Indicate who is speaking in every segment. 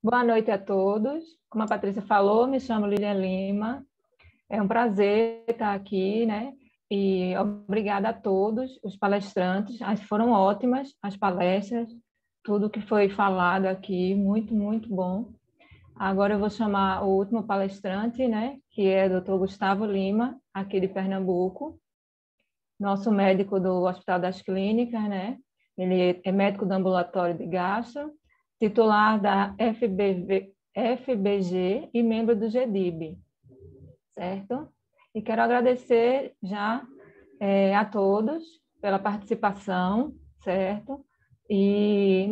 Speaker 1: Boa noite a todos. Como a Patrícia falou, me chamo Lilian Lima. É um prazer estar aqui, né? E obrigada a todos os palestrantes. Foram ótimas as palestras, tudo que foi falado aqui, muito, muito bom. Agora eu vou chamar o último palestrante, né? Que é o Dr. Gustavo Lima, aqui de Pernambuco, nosso médico do Hospital das Clínicas, né? Ele é médico do ambulatório de gastro, titular da FBG e membro do GDIB, certo? E quero agradecer já a todos pela participação, certo? E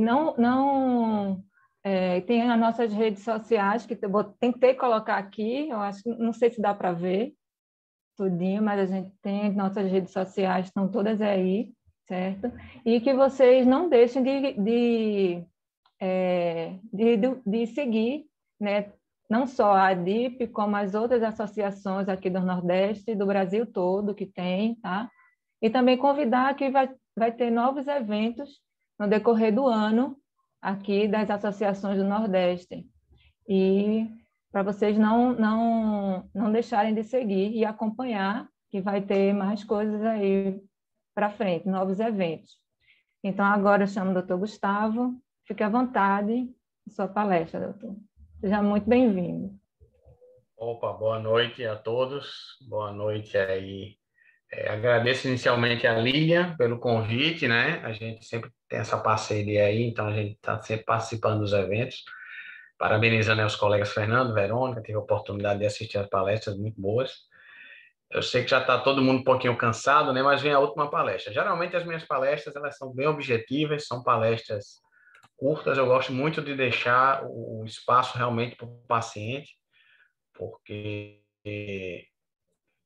Speaker 1: tem as nossas redes sociais, que tentei colocar aqui, eu acho, não sei se dá para ver tudinho, mas a gente tem nossas redes sociais, estão todas aí, certo? E que vocês não deixem de seguir, né? Não só a ADIP, como as outras associações aqui do Nordeste, do Brasil todo que tem, tá? E também convidar que vai ter novos eventos no decorrer do ano aqui das associações do Nordeste. E para vocês não deixarem de seguir e acompanhar, que vai ter mais coisas aí para frente, novos eventos. Então, agora eu chamo o doutor Gustavo. Fique à vontade, sua palestra, doutor. Seja muito bem-vindo.
Speaker 2: Opa, boa noite a todos. Boa noite aí. Agradeço inicialmente a Lilian pelo convite, né? A gente sempre tem essa parceria aí, então a gente está sempre participando dos eventos. Parabenizando os colegas Fernando, Verônica, tive a oportunidade de assistir as palestras muito boas. Eu sei que já está todo mundo um pouquinho cansado, né? Mas vem a última palestra. Geralmente as minhas palestras elas são bem objetivas, são palestras curtas. Eu gosto muito de deixar o espaço realmente para o paciente, porque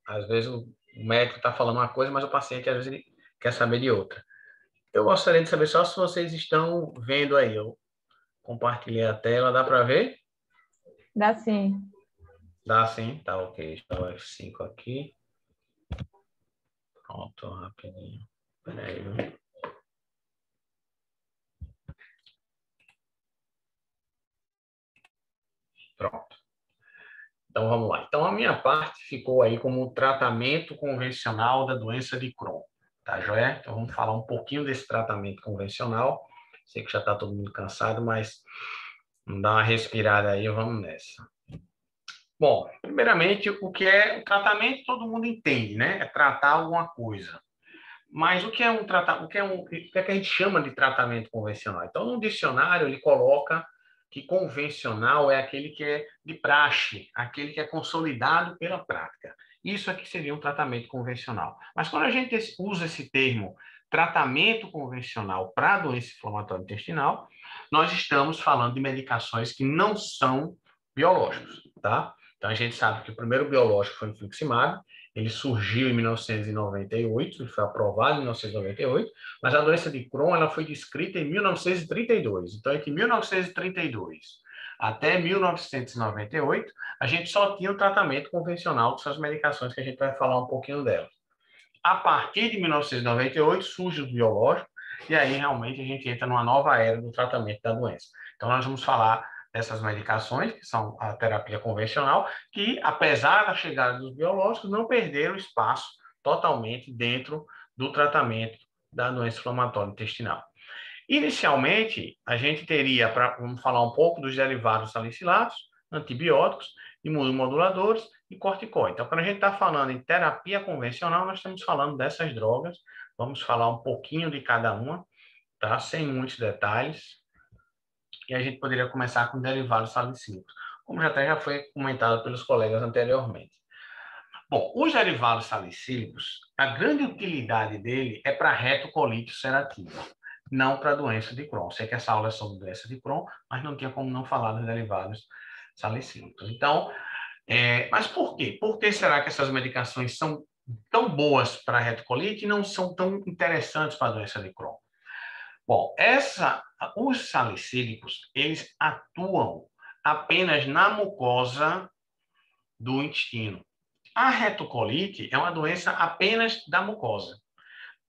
Speaker 2: às vezes o médico está falando uma coisa, mas o paciente às vezes ele quer saber de outra. Eu gostaria de saber só se vocês estão vendo aí. Eu compartilhei a tela, dá para ver?
Speaker 1: Dá sim.
Speaker 2: Dá sim, tá ok. Está o F5 aqui. Pronto, rapidinho. Peraí, viu? Pronto. Então vamos lá. Então a minha parte ficou aí como o tratamento convencional da doença de Crohn. Tá, joia? Então vamos falar um pouquinho desse tratamento convencional. Sei que já está todo mundo cansado, mas vamos dar uma respirada aí, vamos nessa. Bom, primeiramente, o que é o tratamento todo mundo entende, né? É tratar alguma coisa. Mas o que é um tratamento, o que é que a gente chama de tratamento convencional? Então, no dicionário, ele coloca que convencional é aquele que é de praxe, aquele que é consolidado pela prática. Isso aqui seria um tratamento convencional. Mas quando a gente usa esse termo tratamento convencional para doença inflamatória intestinal, nós estamos falando de medicações que não são biológicos, tá? Então, a gente sabe que o primeiro biológico foi o infliximab, ele surgiu em 1998, ele foi aprovado em 1998, mas a doença de Crohn ela foi descrita em 1932. Então, entre 1932 até 1998, a gente só tinha o tratamento convencional, que são as medicações que a gente vai falar um pouquinho delas. A partir de 1998, surge o biológico, e aí realmente a gente entra numa nova era do tratamento da doença. Então, nós vamos falar dessas medicações, que são a terapia convencional, que, apesar da chegada dos biológicos, não perderam espaço totalmente dentro do tratamento da doença inflamatória intestinal. Inicialmente, a gente teria, vamos falar um pouco dos derivados salicilatos, antibióticos, imunomoduladores e corticoide. Então, quando a gente está falando em terapia convencional, nós estamos falando dessas drogas. Vamos falar um pouquinho de cada uma, tá? Sem muitos detalhes. E a gente poderia começar com derivados salicílicos, como já foi comentado pelos colegas anteriormente. Bom, os derivados salicílicos, a grande utilidade dele é para retocolite ulcerativa, não para doença de Crohn. Sei que essa aula é sobre doença de Crohn, mas não tinha como não falar dos derivados salicílicos. Então, mas por quê? Por que será que essas medicações são tão boas para retocolite e não são tão interessantes para a doença de Crohn? Bom, os salicílicos, eles atuam apenas na mucosa do intestino. A retocolite é uma doença apenas da mucosa.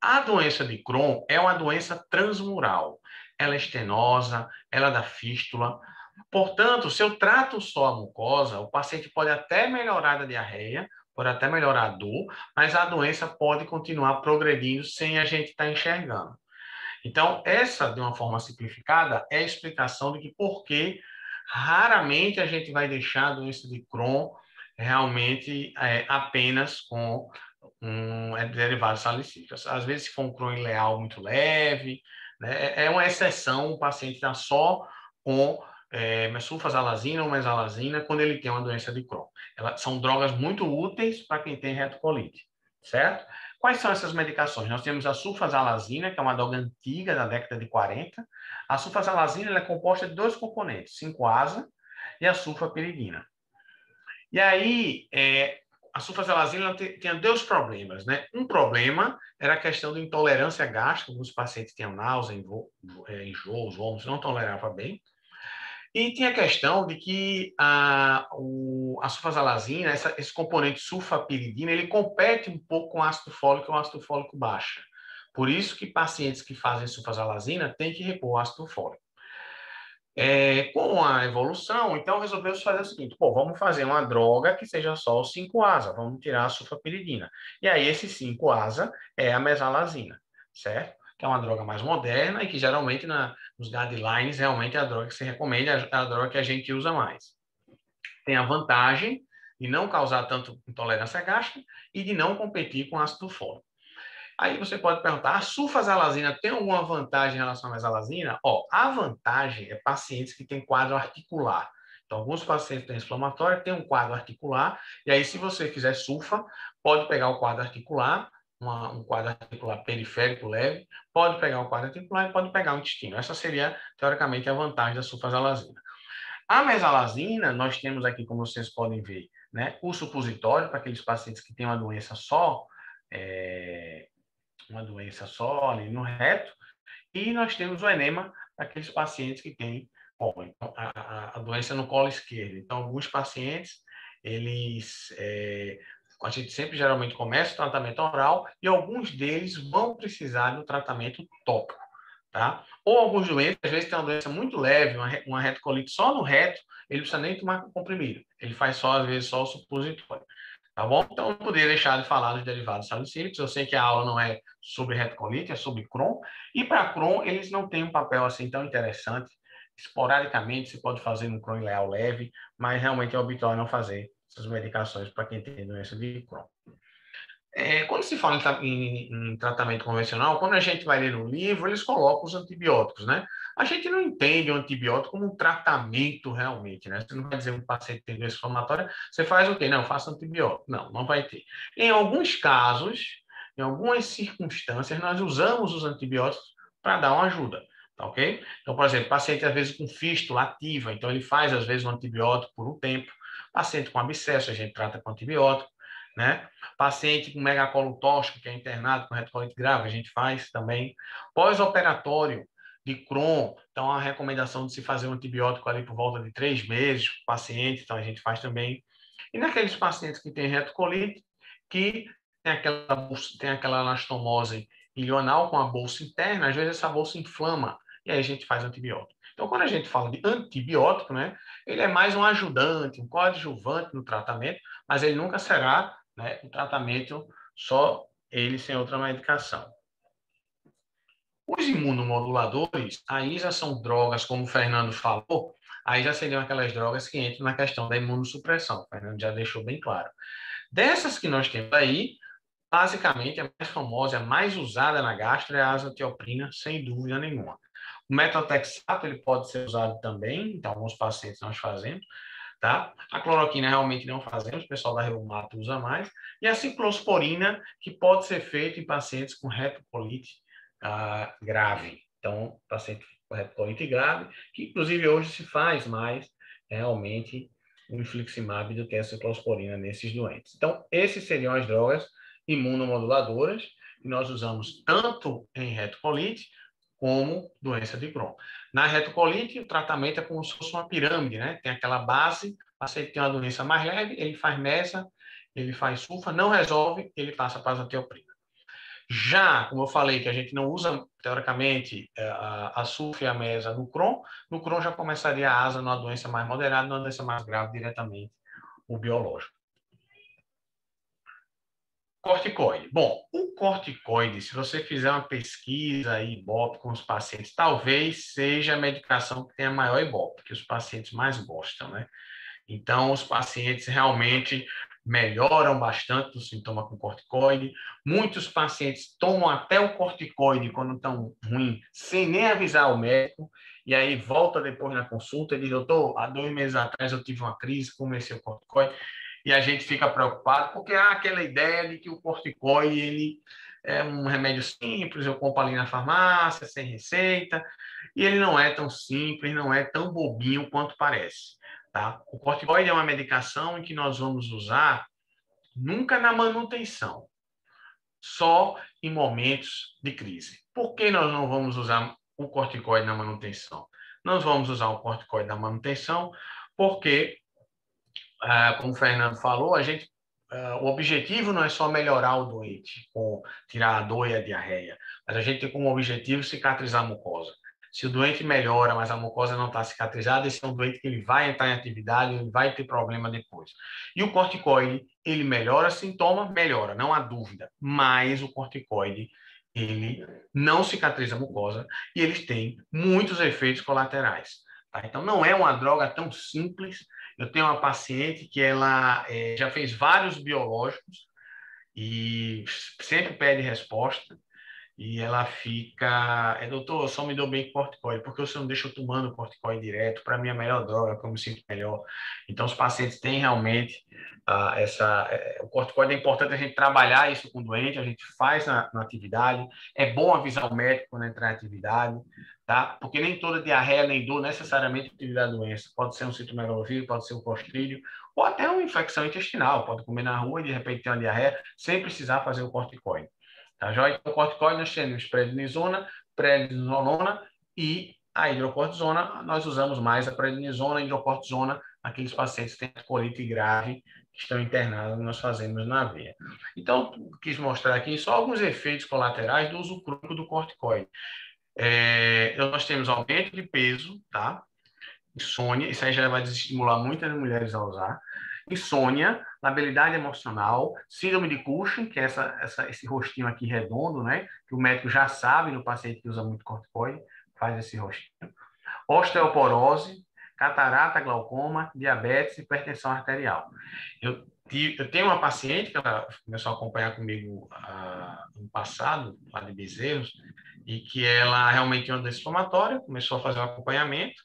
Speaker 2: A doença de Crohn é uma doença transmural. Ela é estenosa, ela dá fístula. Portanto, se eu trato só a mucosa, o paciente pode até melhorar da diarreia, pode até melhorar a dor, mas a doença pode continuar progredindo sem a gente estar enxergando. Então, essa, de uma forma simplificada, é a explicação de que por que raramente a gente vai deixar a doença de Crohn realmente apenas com derivados salicílicos. Às vezes, se for um Crohn ileal muito leve, né, é uma exceção o paciente estar só com sulfasalazina ou mesalazina quando ele tem uma doença de Crohn. São drogas muito úteis para quem tem retocolite, certo? Quais são essas medicações? Nós temos a sulfasalazina, que é uma droga antiga da década de 40. A sulfasalazina é composta de dois componentes, 5-asa e a sulfapiridina. E aí, a sulfasalazina tinha dois problemas, né? Um problema era a questão de intolerância gástrica, alguns pacientes tinham náusea, enjoos, vômitos, não toleravam bem. E tinha a questão de que a sulfasalazina, esse componente sulfapiridina, ele compete um pouco com o ácido fólico e o ácido fólico baixa. Por isso que pacientes que fazem sulfasalazina têm que repor o ácido fólico. Com a evolução, então resolveu-se fazer o seguinte: pô, vamos fazer uma droga que seja só o 5-asa, vamos tirar a sulfapiridina. E aí esse 5-asa é a mesalazina, certo? Que é uma droga mais moderna e que geralmente nos guidelines realmente é a droga que se recomenda, é a droga que a gente usa mais. Tem a vantagem de não causar tanto intolerância gástrica e de não competir com ácido fólico. Aí você pode perguntar, a sulfasalazina tem alguma vantagem em relação à mesalazina? A vantagem é pacientes que têm quadro articular. Então, alguns pacientes têm inflamatório, têm um quadro articular, e aí se você fizer sulfa, pode pegar o quadro articular, um quadro articular periférico leve, pode pegar o quadro articular e pode pegar o intestino. Essa seria, teoricamente, a vantagem da sulfasalazina. A mesalazina, nós temos aqui, como vocês podem ver, né, o supositório para aqueles pacientes que têm uma doença só ali no reto, e nós temos o enema para aqueles pacientes que têm então, a doença no colo esquerdo. Então, alguns pacientes, a gente sempre geralmente começa o tratamento oral e alguns deles vão precisar do tratamento tópico, tá? Ou alguns doentes, às vezes tem uma doença muito leve, uma retocolite só no reto, ele não precisa nem tomar comprimido, ele faz só, às vezes, só o supositório. Tá bom? Então, não poderia deixar de falar dos derivados salicílicos. Eu sei que a aula não é sobre retocolite, é sobre Crohn. E para Crohn, eles não têm um papel assim tão interessante. Esporadicamente, você pode fazer um Crohn ileal leve, mas realmente é habitual não fazer essas medicações para quem tem doença de Crohn. Quando se fala em tratamento convencional, quando a gente vai ler no livro, eles colocam os antibióticos, né? A gente não entende o antibiótico como um tratamento realmente, né? Você não vai dizer que um paciente tem doença inflamatória, você faz o quê? Não, faça antibiótico. Não, não vai ter. Em alguns casos, em algumas circunstâncias, nós usamos os antibióticos para dar uma ajuda, tá ok? Então, por exemplo, paciente às vezes com fístula ativa, então ele faz às vezes um antibiótico por um tempo. Paciente com abscesso, a gente trata com antibiótico, né? Paciente com megacolo tóxico, que é internado com retocolite grave, a gente faz também. Pós-operatório de Crohn, então a recomendação de se fazer um antibiótico ali por volta de 3 meses para o paciente, então a gente faz também. E naqueles pacientes que têm retocolite, que tem aquela anastomose ilional com a bolsa interna, às vezes essa bolsa inflama, e aí a gente faz antibiótico. Então, quando a gente fala de antibiótico, né, ele é mais um ajudante, um coadjuvante no tratamento, mas ele nunca será, né, o tratamento só ele sem outra medicação. Os imunomoduladores, aí já são drogas, como o Fernando falou, aí já seriam aquelas drogas que entram na questão da imunossupressão. O Fernando já deixou bem claro. Dessas que nós temos aí, basicamente a mais famosa, a mais usada na gastro é a azatioprina, sem dúvida nenhuma. O metotrexato ele pode ser usado também, então alguns pacientes nós fazemos. Tá? A cloroquina realmente não fazemos, o pessoal da reumato usa mais. E a ciclosporina, que pode ser feita em pacientes com retocolite grave. Então, paciente com retocolite grave, que inclusive hoje se faz mais realmente o infliximab do que a ciclosporina nesses doentes. Então, esses seriam as drogas imunomoduladoras que nós usamos tanto em retocolite como doença de Crohn. Na retocolite, o tratamento é como se fosse uma pirâmide, né? Tem aquela base, o paciente tem uma doença mais leve, ele faz mesa, ele faz sulfa, não resolve, ele passa para a azatioprina. Já, como eu falei, que a gente não usa, teoricamente, a sulfiamesa no Crohn já começaria a asa numa doença mais moderada, numa doença mais grave, diretamente o biológico. Corticoide. Bom, o corticoide, se você fizer uma pesquisa aí, Ibope, com os pacientes, talvez seja a medicação que tenha maior Ibope, que os pacientes mais gostam, né? Então, os pacientes realmente melhoram bastante o sintoma com corticoide. Muitos pacientes tomam até o corticoide quando estão ruim, sem nem avisar o médico, e aí volta depois na consulta e diz, doutor, há 2 meses atrás eu tive uma crise, comecei o corticoide, e a gente fica preocupado porque há aquela ideia de que o corticoide ele é um remédio simples, eu compro ali na farmácia, sem receita, e ele não é tão simples, não é tão bobinho quanto parece. Tá? O corticoide é uma medicação em que nós vamos usar nunca na manutenção, só em momentos de crise. Por que nós não vamos usar o corticoide na manutenção? Nós vamos usar o corticoide na manutenção porque, como o Fernando falou, o objetivo não é só melhorar o doente, ou tirar a dor e a diarreia, mas a gente tem como objetivo cicatrizar a mucosa. Se o doente melhora, mas a mucosa não está cicatrizada, esse é um doente que ele vai entrar em atividade, ele vai ter problema depois. E o corticoide, ele melhora sintoma, melhora, não há dúvida, mas o corticoide, ele não cicatriza a mucosa e eles têm muitos efeitos colaterais. Tá? Então, não é uma droga tão simples. Eu tenho uma paciente que ela já fez vários biológicos e sempre pede resposta. E ela fica, doutor, eu só me dou bem com corticoide, porque você não deixa eu tomando corticoide direto, para mim é a melhor droga, que eu me sinto melhor. Então, os pacientes têm realmente o corticoide é importante a gente trabalhar isso com o doente, a gente faz na atividade, é bom avisar o médico quando entrar em atividade, tá? Porque nem toda diarreia nem dor necessariamente é atividade da doença, pode ser um citomegalovírus, pode ser um clostrídio, ou até uma infecção intestinal, pode comer na rua e de repente ter uma diarreia, sem precisar fazer o corticoide. Tá, joia? Então, corticoide nós temos prednisona, prednisolona e a hidrocortisona. Nós usamos mais a prednisona e a hidrocortisona naqueles pacientes que têm colite grave, que estão internados, nós fazemos na veia. Então, quis mostrar aqui só alguns efeitos colaterais do uso crônico do corticoide. Nós temos aumento de peso, tá? Insônia, isso aí já vai desestimular muitas mulheres a usar. Insônia, labilidade emocional, síndrome de Cushing, que é esse rostinho aqui redondo, né? Que o médico já sabe no paciente que usa muito corticoide, faz esse rostinho. Osteoporose, catarata, glaucoma, diabetes e hipertensão arterial. Eu tenho uma paciente que ela começou a acompanhar comigo no passado, lá de Bezerros, e que ela realmente tinha uma doença inflamatória, começou a fazer o acompanhamento,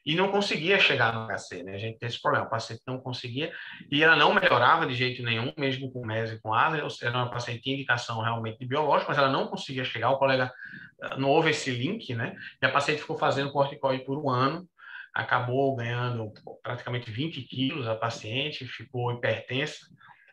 Speaker 2: e não conseguia chegar no HC, né? A gente tem esse problema, o paciente não conseguia, e ela não melhorava de jeito nenhum, mesmo com MES e com ASA, era uma paciente de indicação realmente de biológico, mas ela não conseguia chegar, o colega, não houve esse link, né? E a paciente ficou fazendo corticoide por 1 ano, acabou ganhando praticamente 20 quilos, a paciente ficou hipertensa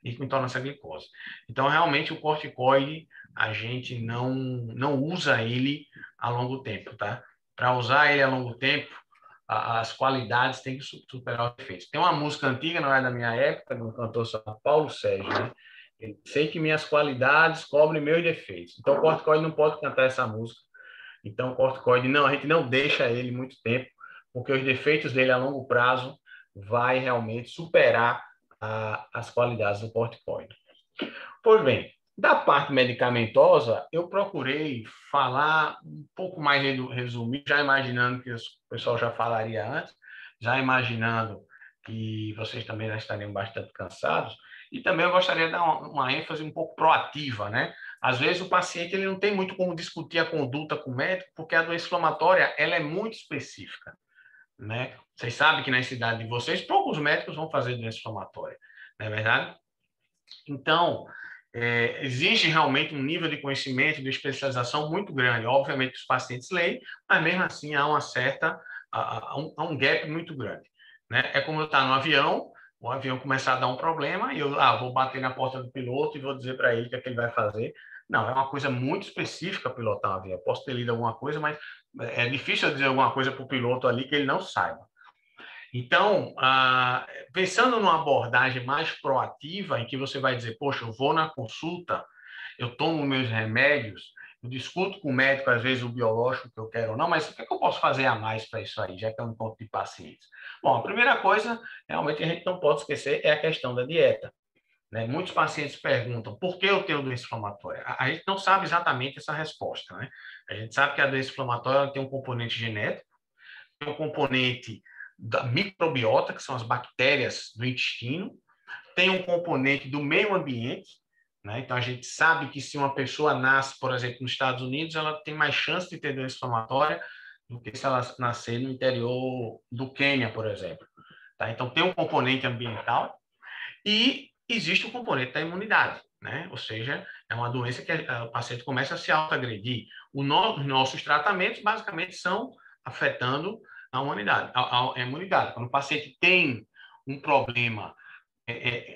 Speaker 2: e com intolerância à glicose. Então, realmente, o corticoide, a gente não usa ele a longo tempo, tá? Para usar ele a longo tempo, as qualidades têm que superar os defeitos. Tem uma música antiga, não é da minha época, de um cantor chamado Paulo Sérgio, né? Sei que minhas qualidades cobrem meus defeitos. Então, o corticoide não pode cantar essa música. Então, o corticoide, não, a gente não deixa ele muito tempo, porque os defeitos dele a longo prazo vai realmente superar as qualidades do corticoide. Pois bem, da parte medicamentosa, eu procurei falar um pouco mais resumido, já imaginando que o pessoal já falaria antes, já imaginando que vocês também já estariam bastante cansados, e também eu gostaria de dar uma ênfase um pouco proativa, né? Às vezes o paciente ele não tem muito como discutir a conduta com o médico, porque a doença inflamatória ela é muito específica, né? Vocês sabem que na cidade de vocês, poucos médicos vão fazer doença inflamatória, não é verdade? Então, exige realmente um nível de conhecimento, de especialização muito grande. Obviamente, os pacientes leem, mas mesmo assim há há um gap muito grande. Né? É como eu estar no avião, o avião começar a dar um problema, e eu vou bater na porta do piloto e vou dizer para ele o que é que ele vai fazer. Não, é uma coisa muito específica pilotar um avião. Eu posso ter lido alguma coisa, mas é difícil eu dizer alguma coisa para o piloto ali que ele não saiba. Então, pensando numa abordagem mais proativa, em que você vai dizer, poxa, eu vou na consulta, eu tomo meus remédios, eu discuto com o médico, às vezes, o biológico que eu quero ou não, mas o que é que eu posso fazer a mais para isso aí, já que eu não encontro de pacientes? Bom, a primeira coisa, realmente, a gente não pode esquecer é a questão da dieta. Né? Muitos pacientes perguntam por que eu tenho doença inflamatória. A gente não sabe exatamente essa resposta. Né? A gente sabe que a doença inflamatória tem um componente genético, tem um componente da microbiota, que são as bactérias do intestino, tem um componente do meio ambiente. Né? Então, a gente sabe que se uma pessoa nasce, por exemplo, nos Estados Unidos, ela tem mais chance de ter doença inflamatória do que se ela nascer no interior do Quênia, por exemplo. Tá? Então, tem um componente ambiental e existe o componente da imunidade. Né? Ou seja, é uma doença que o paciente começa a se autoagredir. Os nossos tratamentos, basicamente, são afetando a imunidade. Quando o paciente tem um problema,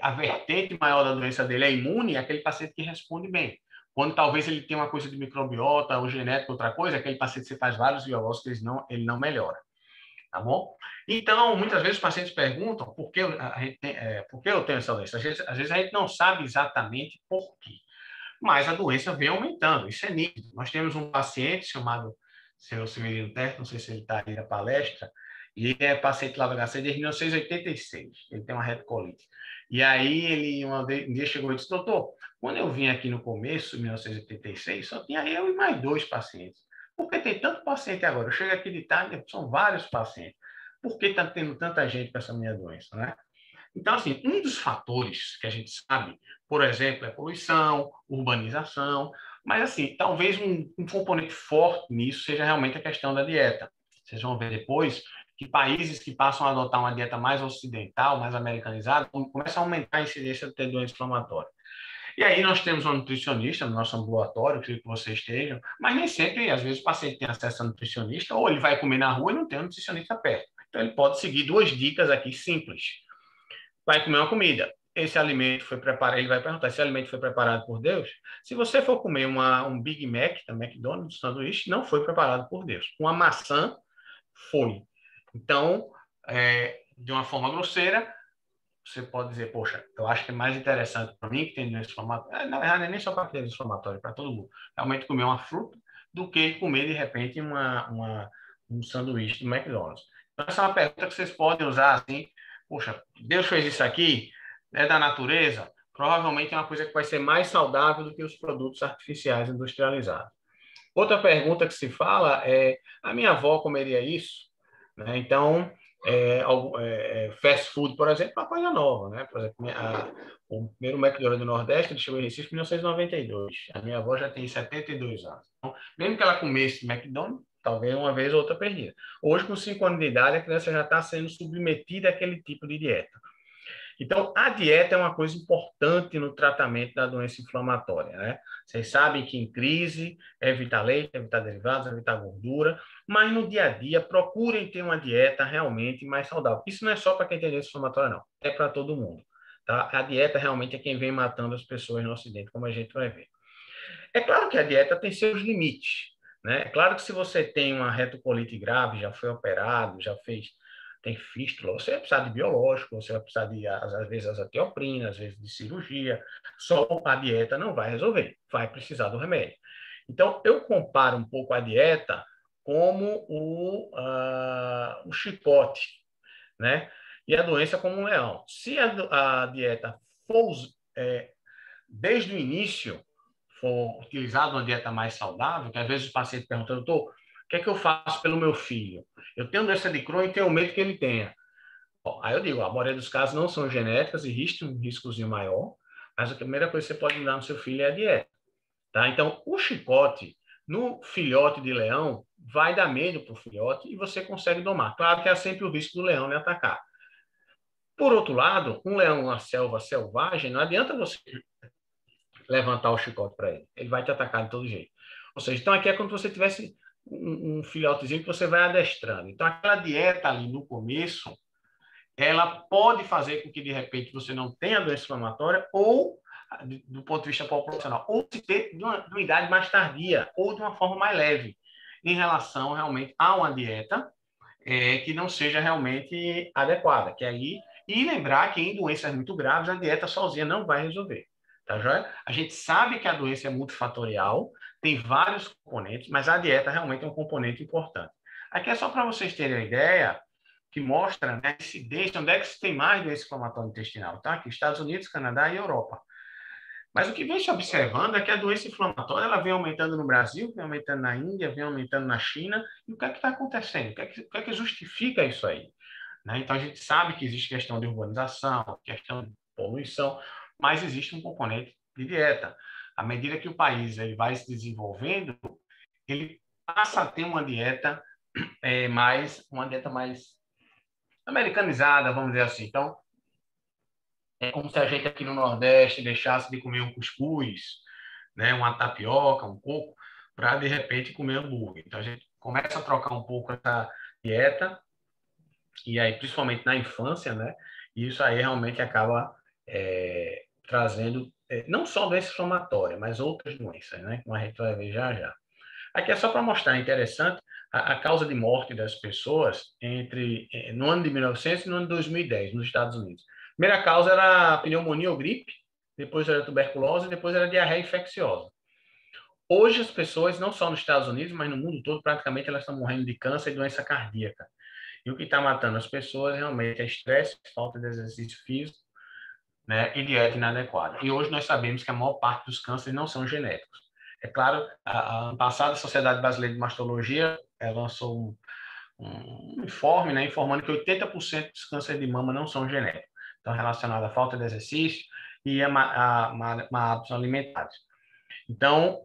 Speaker 2: a vertente maior da doença dele é imune, é aquele paciente que responde bem. Quando talvez ele tenha uma coisa de microbiota ou genética, outra coisa, aquele paciente que você faz vários biológicos, ele não melhora. Tá bom? Então, muitas vezes os pacientes perguntam por que eu tenho essa doença. Às vezes a gente não sabe exatamente por quê, mas a doença vem aumentando, isso é nítido. Nós temos um paciente chamado seu Severino Terto, não sei se ele está aí na palestra, e ele é paciente lá do HC desde 1986, ele tem uma retocolite. E aí ele um dia chegou e disse, doutor, quando eu vim aqui no começo, em 1986, só tinha eu e mais 2 pacientes. Por que tem tanto paciente agora? Eu chego aqui de tarde, são vários pacientes. Por que está tendo tanta gente com essa minha doença, né? Então, assim, um dos fatores que a gente sabe, por exemplo, é poluição, urbanização, mas, assim, talvez um componente forte nisso seja realmente a questão da dieta. Vocês vão ver depois que países que passam a adotar uma dieta mais ocidental, mais americanizada, começam a aumentar a incidência de ter doença inflamatória. E aí nós temos uma nutricionista no nosso ambulatório, creio que vocês estejam, mas nem sempre, às vezes, o paciente tem acesso a nutricionista, ou ele vai comer na rua e não tem um nutricionista perto. Então, ele pode seguir 2 dicas aqui simples. Vai comer uma comida. Esse alimento foi preparado, ele vai perguntar, esse alimento foi preparado por Deus? Se você for comer um Big Mac, da McDonald's, sanduíche, não foi preparado por Deus. Uma maçã foi. Então, de uma forma grosseira, você pode dizer, poxa, eu acho que é mais interessante para mim, que tem doença inflamatória, na verdade, nem só para ter doença inflamatória, para todo mundo, realmente comer uma fruta, do que comer, de repente, um sanduíche do McDonald's. Então, essa é uma pergunta que vocês podem usar assim, poxa, Deus fez isso aqui, é da natureza, provavelmente é uma coisa que vai ser mais saudável do que os produtos artificiais industrializados. Outra pergunta que se fala é, a minha avó comeria isso? Né? Então, fast food, por exemplo, é uma coisa nova. Né? Por exemplo, o primeiro McDonald's do Nordeste ele chegou em Recife em 1992. A minha avó já tem 72 anos. Então, mesmo que ela comesse McDonald's, talvez uma vez ou outra perdida. Hoje, com 5 anos de idade, a criança já está sendo submetida àquele tipo de dieta. Então, a dieta é uma coisa importante no tratamento da doença inflamatória, né? Vocês sabem que em crise, evitar leite, evitar derivados, evitar gordura, mas no dia a dia, procurem ter uma dieta realmente mais saudável. Isso não é só para quem tem doença inflamatória, não. É para todo mundo, tá? A dieta realmente é quem vem matando as pessoas no Ocidente, como a gente vai ver. É claro que a dieta tem seus limites, né? É claro que se você tem uma retocolite grave, já foi operado, tem fístula, você vai precisar de biológico, você vai precisar de, às vezes, azatioprina, às vezes de cirurgia. Só a dieta não vai resolver, vai precisar do remédio. Então, eu comparo um pouco a dieta como o chicote, né? E a doença como um leão. Se a dieta for, desde o início, for utilizada uma dieta mais saudável, que às vezes o paciente pergunta, doutor, o que é que eu faço pelo meu filho? Eu tenho doença de Crohn e tenho medo que ele tenha. Bom, aí eu digo, a maioria dos casos não são genéticas e existe um riscozinho maior, mas a primeira coisa que você pode dar no seu filho é a dieta. Tá? Então, o chicote no filhote de leão vai dar medo para o filhote e você consegue domar. Claro que há sempre o risco do leão lhe atacar. Por outro lado, um leão na selva selvagem, não adianta você levantar o chicote para ele. Ele vai te atacar de todo jeito. Ou seja, então aqui é como se você tivesse um filhotezinho que você vai adestrando. Então, aquela dieta ali no começo, ela pode fazer com que, de repente, você não tenha doença inflamatória ou, do ponto de vista populacional, ou se ter de uma idade mais tardia, ou de uma forma mais leve, em relação, realmente, a uma dieta que não seja realmente adequada. Que aí, e lembrar que em doenças muito graves, a dieta sozinha não vai resolver. tá joia? A gente sabe que a doença é multifatorial, tem vários componentes, mas a dieta realmente é um componente importante. Aqui é só para vocês terem uma ideia que mostra, né, a incidência, onde é que se tem mais doença inflamatória intestinal, tá? Aqui, Estados Unidos, Canadá e Europa. Mas o que vem se observando é que a doença inflamatória ela vem aumentando no Brasil, vem aumentando na Índia, vem aumentando na China. E o que é que está acontecendo? O que é que justifica isso aí? Né? Então, a gente sabe que existe questão de urbanização, questão de poluição, mas existe um componente de dieta. À medida que o país ele vai se desenvolvendo, ele passa a ter uma dieta mais americanizada, vamos dizer assim. Então, é como se a gente aqui no Nordeste deixasse de comer um cuscuz, né, uma tapioca, um coco, para de repente comer hambúrguer. Então a gente começa a trocar um pouco essa dieta, e aí principalmente na infância, né? E isso aí realmente acaba trazendo não só doença inflamatória, mas outras doenças, né? Como a gente vai ver já já. Aqui é só para mostrar, interessante, a causa de morte das pessoas no ano de 1900 e no ano de 2010, nos Estados Unidos. A primeira causa era pneumonia ou gripe, depois era tuberculose, depois era diarreia infecciosa. Hoje as pessoas, não só nos Estados Unidos, mas no mundo todo, praticamente elas estão morrendo de câncer e doença cardíaca. E o que está matando as pessoas realmente é estresse, falta de exercício físico, né, e dieta inadequada. E hoje nós sabemos que a maior parte dos cânceres não são genéticos. É claro, ano passado a Sociedade Brasileira de Mastologia lançou um informe, né, informando que 80% dos cânceres de mama não são genéticos. Estão relacionados à falta de exercício e a hábitos alimentares. Então,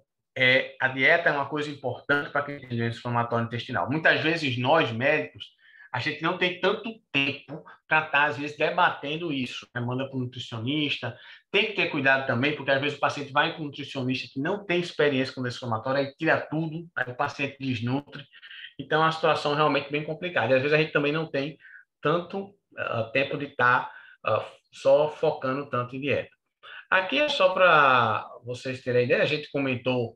Speaker 2: a dieta é uma coisa importante para quem tem doença inflamatória intestinal. Muitas vezes nós, médicos, a gente não tem tanto tempo para estar, às vezes, debatendo isso. Né? Manda para o nutricionista. Tem que ter cuidado também, porque às vezes o paciente vai com um nutricionista que não tem experiência com doença inflamatória, aí tira tudo, aí o paciente desnutre. Então, é uma situação realmente bem complicada. E às vezes a gente também não tem tanto tempo de estar só focando tanto em dieta. Aqui é só para vocês terem ideia, a gente comentou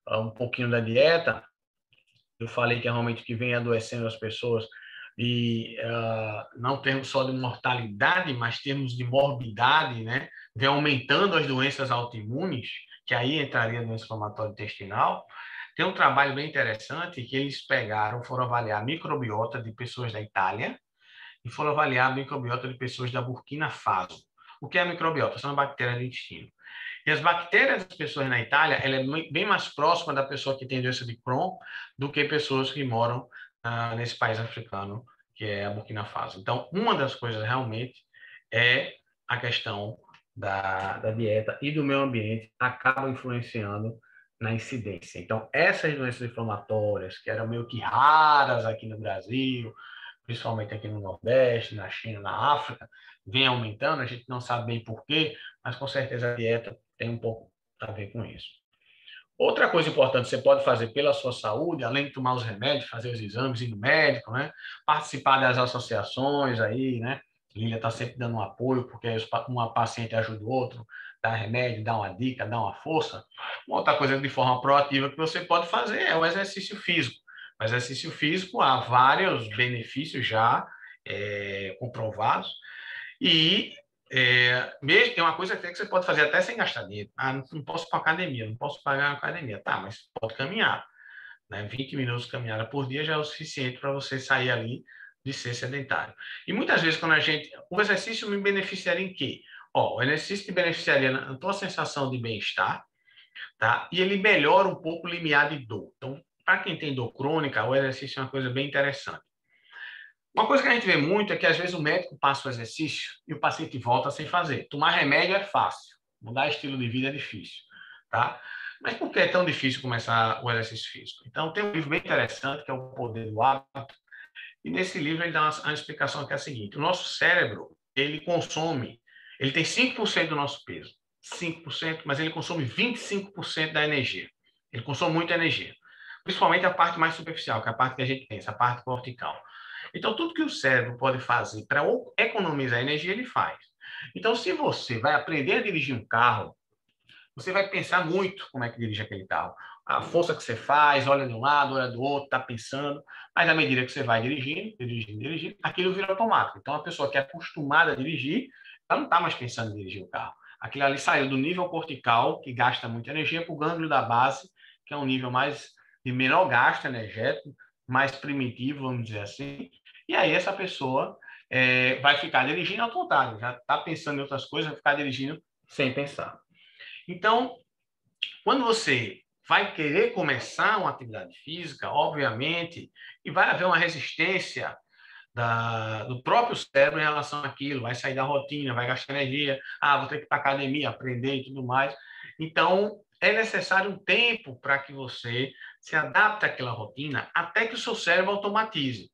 Speaker 2: um pouquinho da dieta, eu falei que é realmente que vem adoecendo as pessoas, e não termos só de mortalidade, mas termos de morbidade, né? Vem aumentando as doenças autoimunes, que aí entraria a doença inflamatória intestinal. Tem um trabalho bem interessante que eles foram avaliar a microbiota de pessoas da Itália e foram avaliar a microbiota de pessoas da Burkina Faso. O que é a microbiota? São bactérias do intestino. E as bactérias das pessoas na Itália, ela é bem mais próxima da pessoa que tem doença de Crohn do que pessoas que moram nesse país africano, que é a Burkina Faso. Então, uma das coisas realmente é a questão da dieta e do meio ambiente acaba influenciando na incidência. Então, essas doenças inflamatórias, que eram meio que raras aqui no Brasil, principalmente aqui no Nordeste, na China, na África, vem aumentando, a gente não sabe bem por quê, mas com certeza a dieta tem um pouco a ver com isso. Outra coisa importante que você pode fazer pela sua saúde, além de tomar os remédios, fazer os exames, ir no médico, né? Participar das associações aí, né? Lília está sempre dando um apoio, porque uma paciente ajuda o outro, dá remédio, dá uma dica, dá uma força. Uma outra coisa de forma proativa que você pode fazer é o exercício físico. O exercício físico há vários benefícios já comprovados e mesmo tem uma coisa até que você pode fazer até sem gastar dinheiro. Ah, não posso ir para academia, não posso pagar a academia. Tá, mas pode caminhar. Né? 20 minutos de caminhada por dia já é o suficiente para você sair ali de ser sedentário. E muitas vezes, o exercício me beneficiaria em quê? O exercício me beneficiaria na tua sensação de bem-estar, tá? E ele melhora um pouco o limiar de dor. Então, para quem tem dor crônica, o exercício é uma coisa bem interessante. Uma coisa que a gente vê muito é que às vezes o médico passa o exercício e o paciente volta sem fazer. Tomar remédio é fácil, mudar estilo de vida é difícil, tá? Mas por que é tão difícil começar o exercício físico? Então, tem um livro bem interessante que é O Poder do Hábito, e nesse livro ele dá uma explicação que é a seguinte: o nosso cérebro, ele tem 5% do nosso peso, 5%, mas ele consome 25% da energia. Ele consome muita energia, principalmente a parte mais superficial, que é a parte que a gente pensa, a parte cortical. Então, tudo que o cérebro pode fazer para economizar energia, ele faz. Então, se você vai aprender a dirigir um carro, você vai pensar muito como é que dirige aquele carro. A força que você faz, olha de um lado, olha do outro, está pensando, mas à medida que você vai dirigindo, aquilo vira automático. Então, a pessoa que é acostumada a dirigir, ela não está mais pensando em dirigir o carro. Aquilo ali saiu do nível cortical, que gasta muita energia, para o gânglio da base, que é um nível mais de menor gasto energético, mais primitivo, vamos dizer assim. E aí essa pessoa vai ficar dirigindo ao contrário, já está pensando em outras coisas, vai ficar dirigindo sem pensar. Então, quando você vai querer começar uma atividade física, obviamente, e vai haver uma resistência do próprio cérebro em relação àquilo, vai sair da rotina, vai gastar energia, vou ter que ir para a academia, aprender e tudo mais. Então, é necessário um tempo para que você se adapte àquela rotina até que o seu cérebro automatize.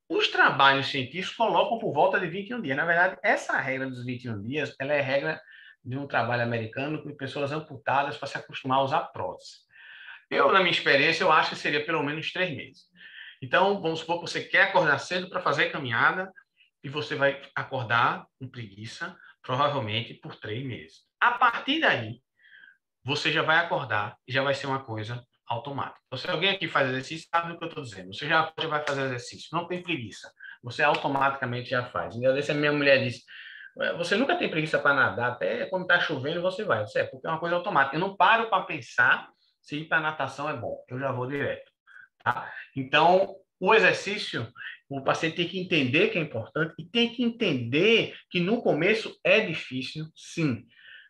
Speaker 2: Os trabalhos científicos colocam por volta de 21 dias. Na verdade, essa regra dos 21 dias, ela é regra de um trabalho americano com pessoas amputadas para se acostumar a usar prótese. Na minha experiência, eu acho que seria pelo menos 3 meses. Então, vamos supor que você quer acordar cedo para fazer caminhada e você vai acordar com preguiça, provavelmente por 3 meses. A partir daí, você já vai acordar e já vai ser uma coisa automática. Então, se alguém aqui faz exercício, sabe do que eu estou dizendo. Você já vai fazer exercício, não tem preguiça. Você automaticamente já faz. Um dia desse, a minha mulher disse, você nunca tem preguiça para nadar, até quando está chovendo você vai. Porque é uma coisa automática. Eu não paro para pensar se ir para natação é bom. Eu já vou direto. Tá? Então, o exercício, o paciente tem que entender que é importante e tem que entender que no começo é difícil, sim.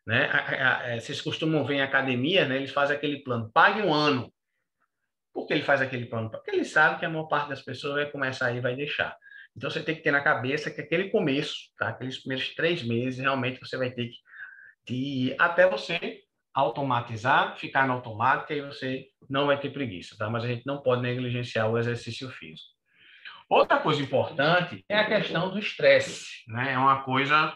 Speaker 2: Né? Vocês costumam ver em academia, né? Eles fazem aquele plano, pague um ano. Por que ele faz aquele plano? Porque ele sabe que a maior parte das pessoas vai começar aí e vai deixar. Então, você tem que ter na cabeça que aquele começo, tá? Aqueles primeiros 3 meses, realmente você vai ter que ir até você automatizar, ficar no automático, e aí você não vai ter preguiça, tá? Mas a gente não pode negligenciar o exercício físico. Outra coisa importante é a questão do estresse, né? É uma coisa...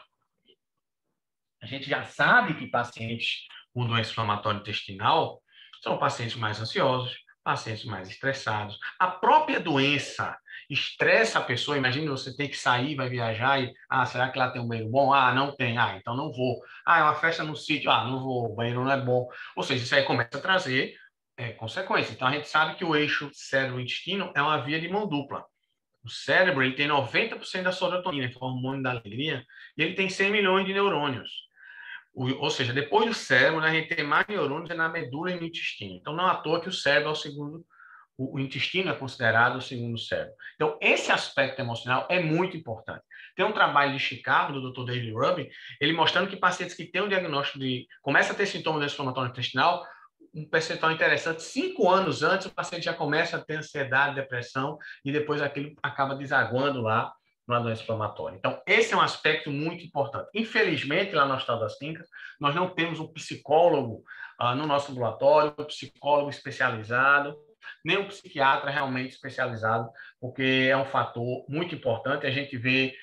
Speaker 2: A gente já sabe que pacientes com doença inflamatória intestinal são pacientes mais ansiosos, pacientes mais estressados. A própria doença estressa a pessoa. Imagina você tem que sair, vai viajar e, será que lá tem um banheiro bom? Não tem. Então não vou. É uma festa no sítio. Não vou, o banheiro não é bom. Ou seja, isso aí começa a trazer consequências. Então a gente sabe que o eixo cérebro-intestino é uma via de mão dupla. O cérebro ele tem 90% da serotonina, que é o hormônio da alegria, e ele tem 100 milhões de neurônios. Ou seja, depois do cérebro, né, a gente tem mais neurônios na medula e no intestino. Então, não é à toa que o cérebro é o segundo, o intestino é considerado o segundo cérebro. Então, esse aspecto emocional é muito importante. Tem um trabalho de Chicago, do Dr. David Rubin, ele mostrando que pacientes que têm um diagnóstico começam a ter sintomas de inflamatório intestinal, um percentual interessante, 5 anos antes, o paciente já começa a ter ansiedade, depressão, e depois aquilo acaba desaguando lá na doença inflamatória. Então, esse é um aspecto muito importante. Infelizmente, lá no Hospital das Clínicas, nós não temos um psicólogo no nosso ambulatório, um psicólogo especializado, nem um psiquiatra realmente especializado, porque é um fator muito importante. A gente vê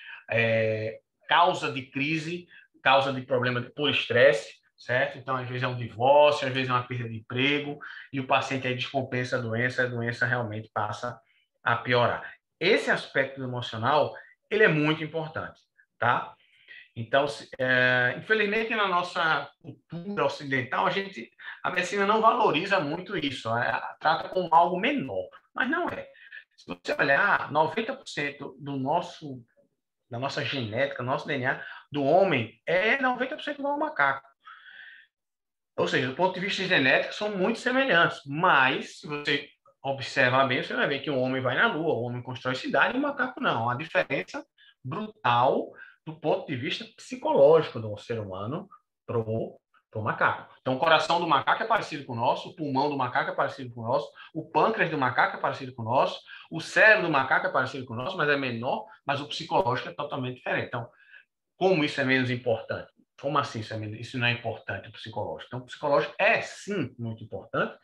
Speaker 2: causa de crise, causa de problema por estresse, certo? Então, às vezes é um divórcio, às vezes é uma perda de emprego, e o paciente aí descompensa a doença realmente passa a piorar. Esse aspecto emocional, ele é muito importante, tá? Então, infelizmente, na nossa cultura ocidental, a medicina não valoriza muito isso, trata como algo menor, mas não é. Se você olhar, 90% da nossa genética, nosso DNA, do homem, é 90% igual ao macaco. Ou seja, do ponto de vista genético, são muito semelhantes, mas se você observar bem, você vai ver que o homem vai na Lua, o homem constrói cidade e o macaco não. A diferença brutal do ponto de vista psicológico do ser humano para o macaco. Então, o coração do macaco é parecido com o nosso, o pulmão do macaco é parecido com o nosso, o pâncreas do macaco é parecido com o nosso, o cérebro do macaco é parecido com o nosso, mas é menor, mas o psicológico é totalmente diferente. Então, como isso é menos importante? Como assim isso não é importante, o psicológico? Então, o psicológico é, sim, muito importante.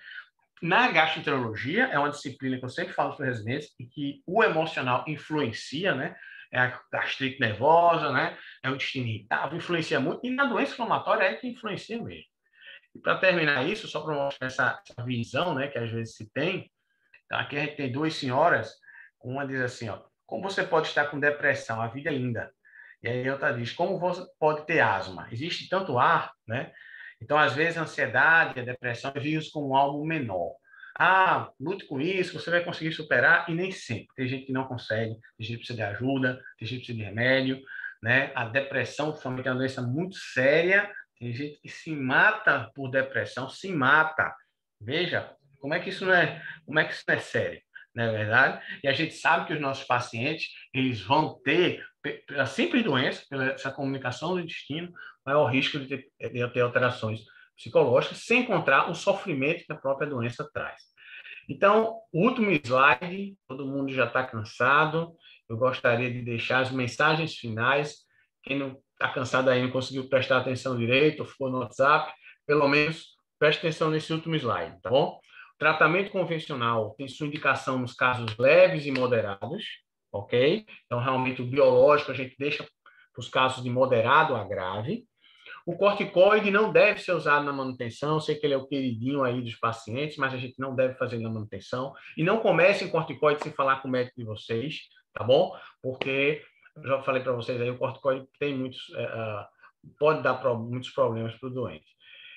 Speaker 2: Na gastroenterologia, é uma disciplina que eu sempre falo para os residentes, e que o emocional influencia, né? É a gastrite nervosa, né? É o intestino irritável, influencia muito. E na doença inflamatória é que influencia mesmo. E para terminar isso, só para mostrar essa visão, né, que às vezes se tem, então aqui a gente tem 2 senhoras, uma diz assim, como você pode estar com depressão? A vida é linda. E aí outra diz, como você pode ter asma? Existe tanto ar, né? Então, às vezes, a ansiedade, a depressão é visto como algo menor. Lute com isso, você vai conseguir superar, e nem sempre. Tem gente que não consegue, tem gente que precisa de ajuda, tem gente que precisa de remédio, né? A depressão, principalmente, é uma doença muito séria, Tem gente que se mata por depressão, se mata. Veja, como é que isso não é sério, não é verdade? E a gente sabe que os nossos pacientes, eles vão ter, pela simples doença, pela essa comunicação do intestino, maior risco de ter alterações psicológicas, sem contar o sofrimento que a própria doença traz. Então, o último slide, todo mundo já está cansado. Eu gostaria de deixar as mensagens finais. Quem não está cansado aí, não conseguiu prestar atenção direito, ou ficou no WhatsApp, pelo menos preste atenção nesse último slide, tá bom? O tratamento convencional tem sua indicação nos casos leves e moderados, ok? Então, realmente, o biológico a gente deixa para os casos de moderado a grave. O corticoide não deve ser usado na manutenção. Eu sei que ele é o queridinho aí dos pacientes, mas a gente não deve fazer na manutenção. E não comece em corticoide sem falar com o médico de vocês, tá bom? Porque, eu já falei para vocês aí, o corticoide tem pode dar muitos problemas para o doente.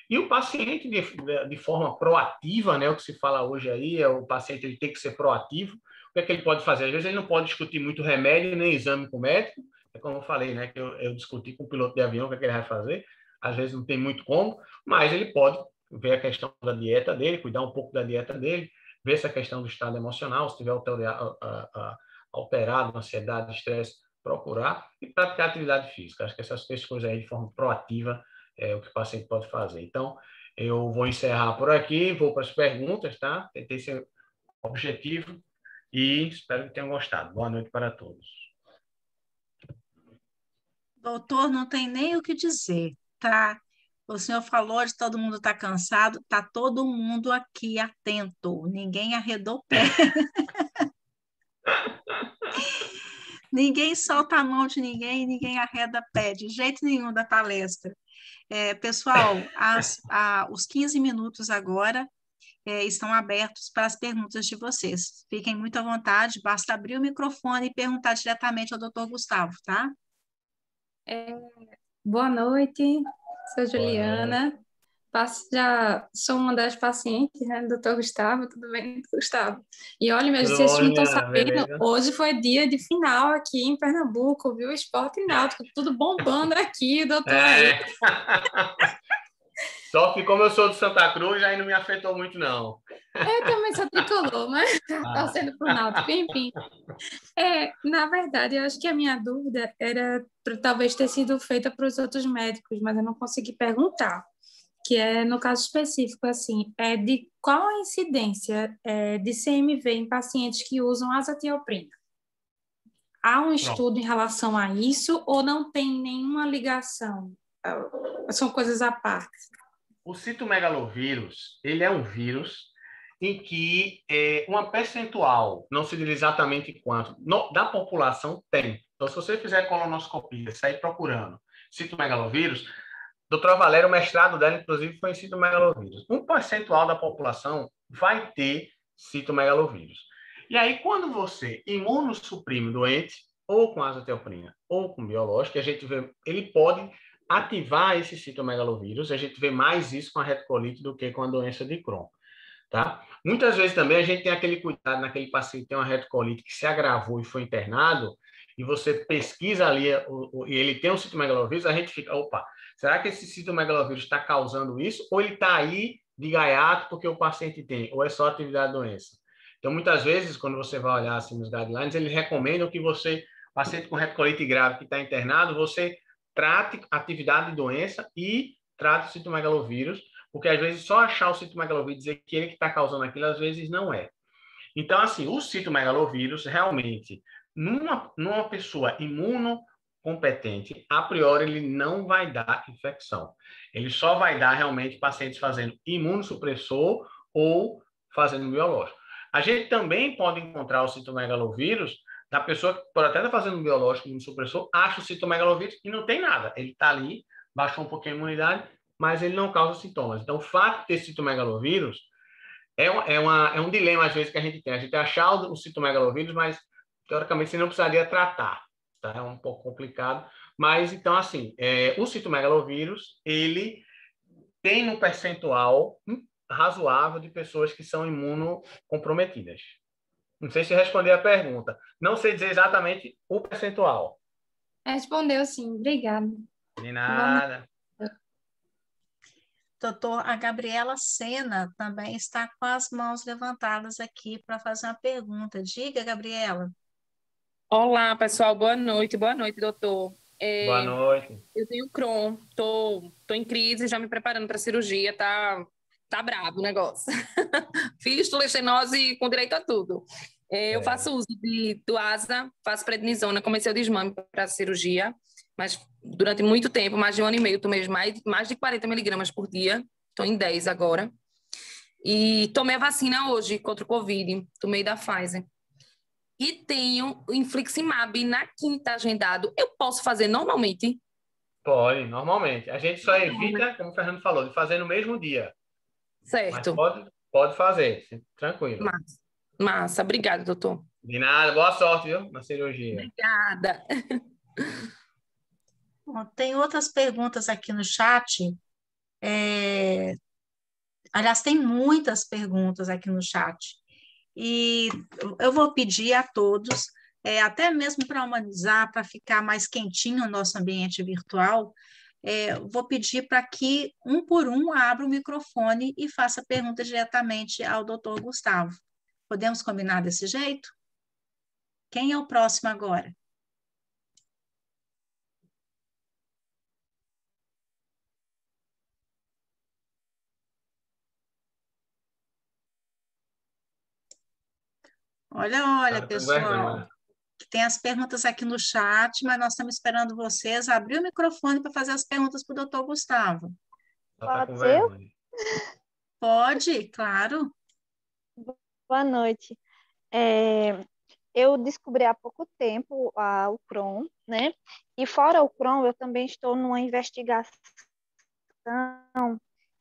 Speaker 2: E o paciente, de forma proativa, né, o que se fala hoje aí, é o paciente ele tem que ser proativo. O que é que ele pode fazer? Às vezes ele não pode discutir muito remédio, nem exame com o médico. É como eu falei, né, que eu discuti com o piloto de avião o que é que ele vai fazer. Às vezes não tem muito como, mas ele pode ver a questão da dieta dele, cuidar um pouco da dieta dele, ver essa questão do estado emocional, se tiver alterado, ansiedade, estresse, procurar e praticar atividade física. Acho que essas três coisas aí, de forma proativa, é o que o paciente pode fazer. Então, eu vou encerrar por aqui, vou para as perguntas, tá? Tentei ser objetivo e espero que tenham gostado. Boa noite para todos.
Speaker 3: Doutor, não tem nem o que dizer, tá? O senhor falou de todo mundo está cansado, tá todo mundo aqui atento, ninguém arredou o pé. Ninguém solta a mão de ninguém, ninguém arreda pé, de jeito nenhum da palestra. Pessoal, os 15 minutos agora estão abertos para as perguntas de vocês. Fiquem muito à vontade, basta abrir o microfone e perguntar diretamente ao doutor Gustavo, tá?
Speaker 4: Boa noite, sou Juliana. Já sou uma das pacientes, né, do Dr. Gustavo. Tudo bem, Gustavo? E olha, meus, vocês não estão sabendo, beleza? Hoje foi dia de final aqui em Pernambuco, viu? Esporte náutico, tudo bombando aqui, doutor aí.
Speaker 2: Só que como eu sou de Santa Cruz, aí não me afetou muito, não.
Speaker 4: Eu também sou tricolor, mas torcendo pro Náutico, enfim. Na verdade, eu acho que a minha dúvida era talvez ter sido feita para os outros médicos, mas eu não consegui perguntar, que é, no caso específico, assim, de qual a incidência de CMV em pacientes que usam azatioprina? Há um estudo em relação a isso ou não tem nenhuma ligação? São coisas à parte.
Speaker 2: O citomegalovírus, ele é um vírus em que uma percentual, não se diz exatamente quanto, da população tem. Então, se você fizer colonoscopia, sair procurando citomegalovírus, doutora Valéria, o mestrado dela, inclusive, foi em citomegalovírus. Um percentual da população vai ter citomegalovírus. E aí, quando você imunossuprime o doente, ou com azatioprina, ou com biológico, a gente vê, ele pode ativar esse citomegalovírus. A gente vê mais isso com a retocolite do que com a doença de Crohn. Tá? Muitas vezes também a gente tem aquele cuidado naquele paciente que tem uma retocolite que se agravou e foi internado, e você pesquisa ali e ele tem um citomegalovírus, a gente fica, opa, será que esse citomegalovírus está causando isso? Ou ele está aí de gaiato porque o paciente tem? Ou é só atividade da doença? Então, muitas vezes, quando você vai olhar assim nos guidelines, eles recomendam que você, paciente com retocolite grave que está internado, você trate atividade de doença e trate o citomegalovírus, porque às vezes só achar o citomegalovírus e dizer que ele que está causando aquilo, às vezes não é. Então, assim, o citomegalovírus, realmente, numa pessoa imunocompetente, a priori, ele não vai dar infecção. Ele só vai dar, realmente, pacientes fazendo imunossupressor ou fazendo biológico. A gente também pode encontrar o citomegalovírus da pessoa que pode até estar fazendo biológico, imunossupressor, acha o citomegalovírus e não tem nada. Ele está ali, baixou um pouquinho a imunidade, mas ele não causa sintomas. Então, o fato de ter citomegalovírus é um dilema, às vezes, que a gente tem. A gente achar o citomegalovírus, mas, teoricamente, você não precisaria tratar. Tá? É um pouco complicado. Mas, então, assim, o citomegalovírus, ele tem um percentual razoável de pessoas que são imunocomprometidas. Não sei se responder a pergunta. Não sei dizer exatamente o percentual.
Speaker 4: Respondeu sim, obrigada.
Speaker 2: De nada.
Speaker 3: Doutor, a Gabriela Sena também está com as mãos levantadas aqui para fazer uma pergunta. Diga, Gabriela.
Speaker 5: Olá, pessoal, boa noite, doutor.
Speaker 2: Boa noite.
Speaker 5: Eu tenho Crohn, tô em crise, já me preparando para a cirurgia, tá brabo o negócio. Fístula, estenose com direito a tudo. Eu faço uso do ASA, faço prednisona, comecei o desmame para a cirurgia, mas durante muito tempo, mais de 1 ano e meio, tomei mais de 40 miligramas por dia, estou em 10 agora. E tomei a vacina hoje contra o Covid, tomei da Pfizer. E tenho o infliximab na quinta agendado. Eu posso fazer normalmente?
Speaker 2: Pode, normalmente. A gente só evita, como o Fernando falou, de fazer no mesmo dia.
Speaker 5: Certo.
Speaker 2: Mas pode fazer, tranquilo.
Speaker 5: Massa. Obrigada, doutor.
Speaker 2: De nada, boa sorte, viu, na cirurgia.
Speaker 5: Obrigada.
Speaker 3: Bom, tem outras perguntas aqui no chat. Aliás, tem muitas perguntas aqui no chat. E eu vou pedir a todos, até mesmo para humanizar, para ficar mais quentinho o nosso ambiente virtual, vou pedir para que, um por um, abra o microfone e faça perguntas diretamente ao doutor Gustavo. Podemos combinar desse jeito? Quem é o próximo agora? Olha, pessoal, que tem as perguntas aqui no chat, mas nós estamos esperando vocês abrir o microfone para fazer as perguntas para o doutor Gustavo.
Speaker 6: Pode ser?
Speaker 3: Pode, claro.
Speaker 6: Boa noite. Eu descobri há pouco tempo o Crohn, né? E fora o Crohn, eu também estou numa investigação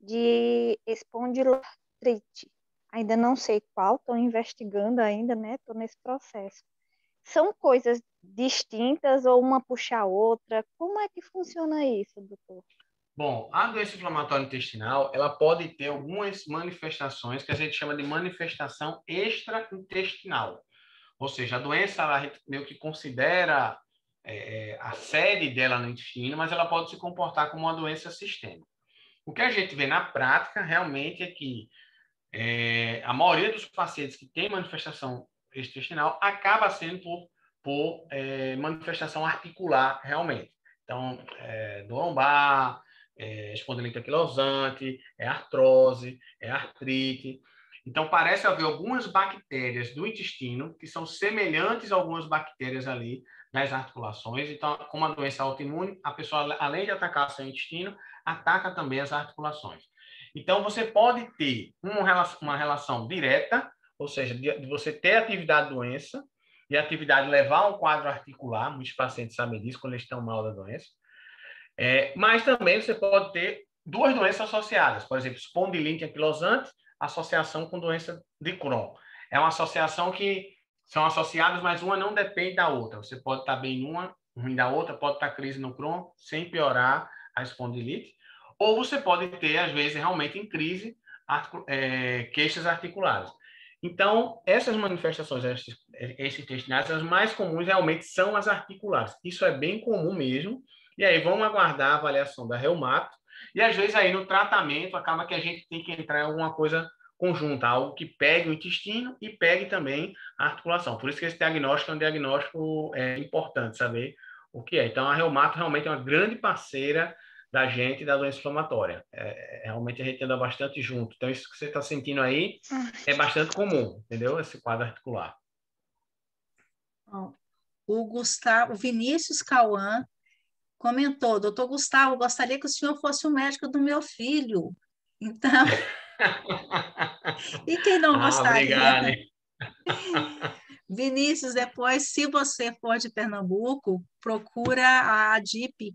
Speaker 6: de espondiloartrite. Ainda não sei qual, estou investigando ainda, né? Estou nesse processo. São coisas distintas ou uma puxa a outra? Como é que funciona isso, doutor?
Speaker 2: Bom, a doença inflamatória intestinal, ela pode ter algumas manifestações que a gente chama de manifestação extraintestinal. Ou seja, a doença, ela meio que considera a sede dela no intestino, mas ela pode se comportar como uma doença sistêmica. O que a gente vê na prática, realmente, é que a maioria dos pacientes que tem manifestação intestinal acaba sendo por manifestação articular, realmente. Então, dor lombar, espondilite anquilosante, artrose, artrite. Então, parece haver algumas bactérias do intestino que são semelhantes a algumas bactérias ali nas articulações. Então, como a doença autoimune, a pessoa, além de atacar seu intestino, ataca também as articulações. Então, você pode ter uma relação direta, ou seja, de você ter atividade da doença, e a atividade levar a um quadro articular, muitos pacientes sabem disso quando eles estão mal da doença, mas também você pode ter duas doenças associadas, por exemplo, espondilite anquilosante, associação com doença de Crohn. É uma associação que são associadas, mas uma não depende da outra. Você pode estar bem numa, ruim da outra, pode estar crise no Crohn, sem piorar a espondilite, ou você pode ter, às vezes, realmente em crise, queixas articulares. Então, essas manifestações extraintestinais, as mais comuns realmente são as articulares. Isso é bem comum mesmo. E aí, vamos aguardar a avaliação da reumato. E, às vezes, aí no tratamento, acaba que a gente tem que entrar em alguma coisa conjunta, algo que pegue o intestino e pegue também a articulação. Por isso que esse diagnóstico é um diagnóstico importante, saber o que é. Então, a reumato realmente é uma grande parceira da gente da doença inflamatória. Realmente a gente anda bastante junto. Então, isso que você está sentindo aí é bastante comum, entendeu? Esse quadro articular.
Speaker 3: O Vinícius Cauã comentou: doutor Gustavo, gostaria que o senhor fosse o médico do meu filho. Então, e quem não gostaria?
Speaker 2: Obrigado.
Speaker 3: Vinícius, depois, se você for de Pernambuco, procura a ADIP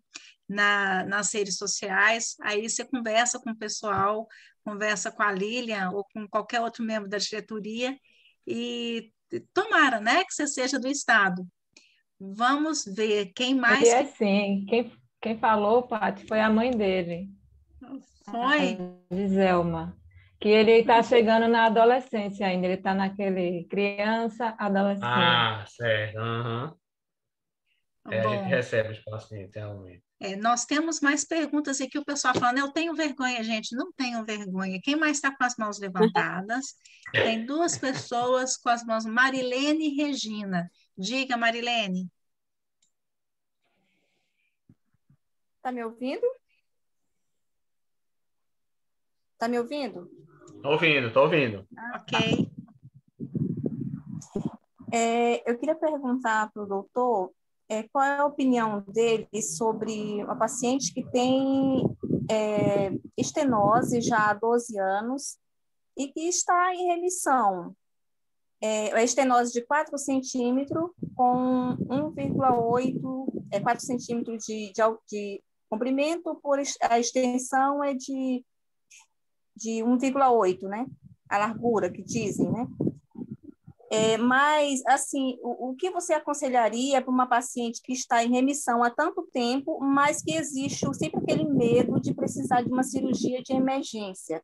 Speaker 3: nas redes sociais, aí você conversa com o pessoal, conversa com a Lilian ou com qualquer outro membro da diretoria e tomara, né, que você seja do estado. Vamos ver quem mais...
Speaker 1: E sim, quem falou, Paty, foi a mãe dele.
Speaker 3: Foi?
Speaker 1: A Giselma. Que ele está chegando na adolescência ainda, ele está naquele criança, adolescente.
Speaker 2: Certo. Uhum. A gente recebe os pacientes, realmente.
Speaker 3: Nós temos mais perguntas aqui, o pessoal falando, eu tenho vergonha, gente, não tenho vergonha. Quem mais está com as mãos levantadas? Tem 2 pessoas com as mãos, Marilene e Regina. Diga, Marilene.
Speaker 7: Tá me ouvindo? Tá me ouvindo?
Speaker 2: Tô ouvindo.
Speaker 3: Ok.
Speaker 7: Eu queria perguntar para o doutor qual é a opinião dele sobre uma paciente que tem estenose já há 12 anos e que está em remissão. A estenose de 4 centímetros com 1,8, 4 centímetros de comprimento, por a extensão é de 1,8, né? A largura que dizem, né? Mas, assim, o que você aconselharia para uma paciente que está em remissão há tanto tempo, mas que existe sempre aquele medo de precisar de uma cirurgia de emergência?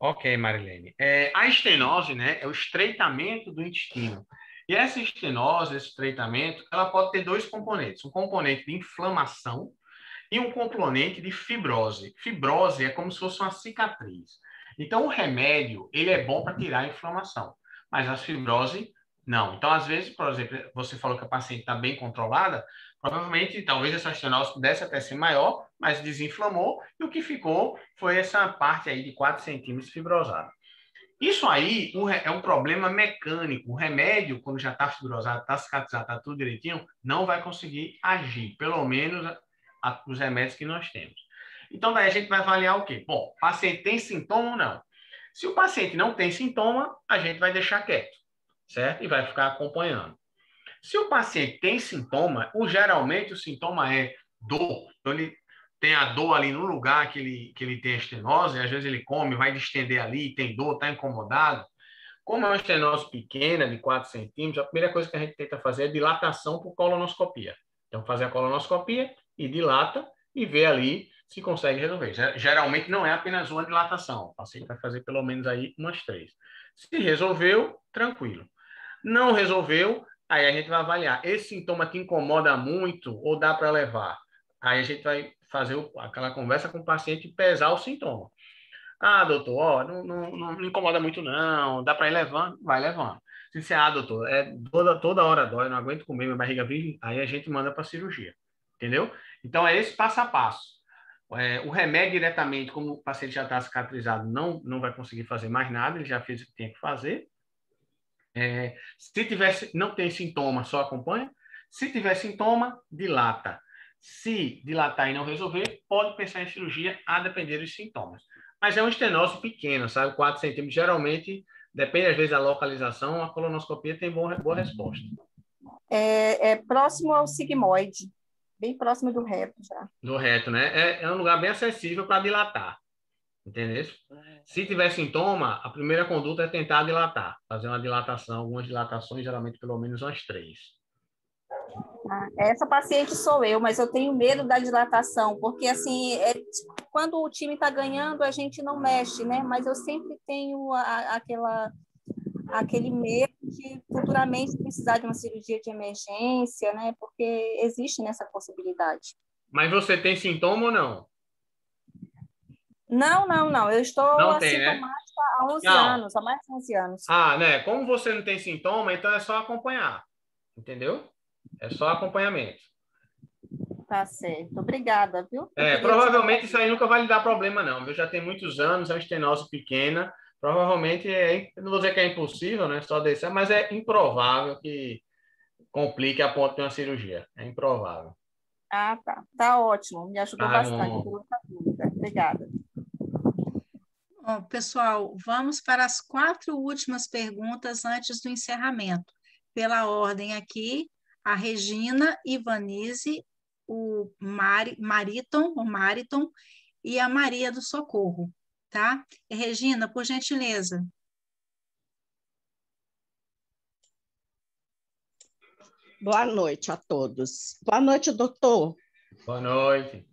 Speaker 2: Ok, Marilene. A estenose, né, é o estreitamento do intestino. E essa estenose, esse estreitamento, ela pode ter 2 componentes. Um componente de inflamação e um componente de fibrose. Fibrose é como se fosse uma cicatriz. Então, o remédio, ele é bom para tirar a inflamação, mas a fibrose, não. Então, às vezes, por exemplo, você falou que a paciente está bem controlada, provavelmente, talvez essa estenose pudesse até ser maior, mas desinflamou, e o que ficou foi essa parte aí de 4 centímetros fibrosada. Isso aí é um problema mecânico. O remédio, quando já está fibrosado, está cicatrizado, está tudo direitinho, não vai conseguir agir, pelo menos os remédios que nós temos. Então, daí a gente vai avaliar o quê? Bom, o paciente tem sintoma ou não? Se o paciente não tem sintoma, a gente vai deixar quieto, certo? E vai ficar acompanhando. Se o paciente tem sintoma, geralmente o sintoma é dor. Então, ele tem a dor ali no lugar que ele tem a estenose, às vezes ele come, vai distender ali, tem dor, está incomodado. Como é uma estenose pequena, de 4 centímetros, a primeira coisa que a gente tenta fazer é dilatação por colonoscopia. Então, fazer a colonoscopia e dilata e ver ali se consegue resolver. Geralmente não é apenas uma dilatação, o paciente vai fazer pelo menos aí umas 3. Se resolveu, tranquilo. Não resolveu, aí a gente vai avaliar. Esse sintoma te incomoda muito ou dá para levar? Aí a gente vai fazer aquela conversa com o paciente e pesar o sintoma. Ah, doutor, ó, não me incomoda muito não, dá para ir levando? Vai levando. Se disser, doutor, toda hora dói, não aguento comer, minha barriga vive, aí a gente manda para cirurgia, entendeu? Então, é esse passo a passo. O remédio diretamente, como o paciente já está cicatrizado, não vai conseguir fazer mais nada, ele já fez o que tinha que fazer. Se não tem sintoma, só acompanha. Se tiver sintoma, dilata. Se dilatar e não resolver, pode pensar em cirurgia a depender dos sintomas. Mas é uma estenose pequena, sabe? 4 centímetros, geralmente, depende às vezes da localização, a colonoscopia tem boa resposta.
Speaker 7: Próximo ao sigmoide, bem próximo do reto já.
Speaker 2: Do reto, né? É um lugar bem acessível para dilatar. Entendeu? Se tiver sintoma, a primeira conduta é tentar dilatar, fazer uma dilatação, algumas dilatações, geralmente pelo menos umas 3.
Speaker 7: Essa paciente sou eu, mas eu tenho medo da dilatação, porque assim, quando o time está ganhando, a gente não mexe, né? Mas eu sempre tenho aquele medo de futuramente precisar de uma cirurgia de emergência, né? Porque existe nessa possibilidade.
Speaker 2: Mas você tem sintoma ou não?
Speaker 7: Não. Eu estou assintomática,
Speaker 2: né?
Speaker 7: há 11 anos, há mais de 11 anos.
Speaker 2: Né? Como você não tem sintoma, então é só acompanhar. Entendeu? É só acompanhamento.
Speaker 7: Tá certo. Obrigada, viu?
Speaker 2: Provavelmente isso aí nunca vai lhe dar problema, não. Eu já tenho muitos anos, é uma estenose pequena. Provavelmente, não vou dizer que é impossível, né? Só descer, mas é improvável que complique a ponto de uma cirurgia. É improvável.
Speaker 7: Tá. Tá ótimo. Me ajudou bastante por essa dúvida. Obrigada.
Speaker 3: Bom, pessoal, vamos para as 4 últimas perguntas antes do encerramento. Pela ordem aqui, a Regina, Ivanise, o Mariton e a Maria do Socorro, tá? Regina, por gentileza.
Speaker 8: Boa noite a todos. Boa noite, doutor.
Speaker 2: Boa noite.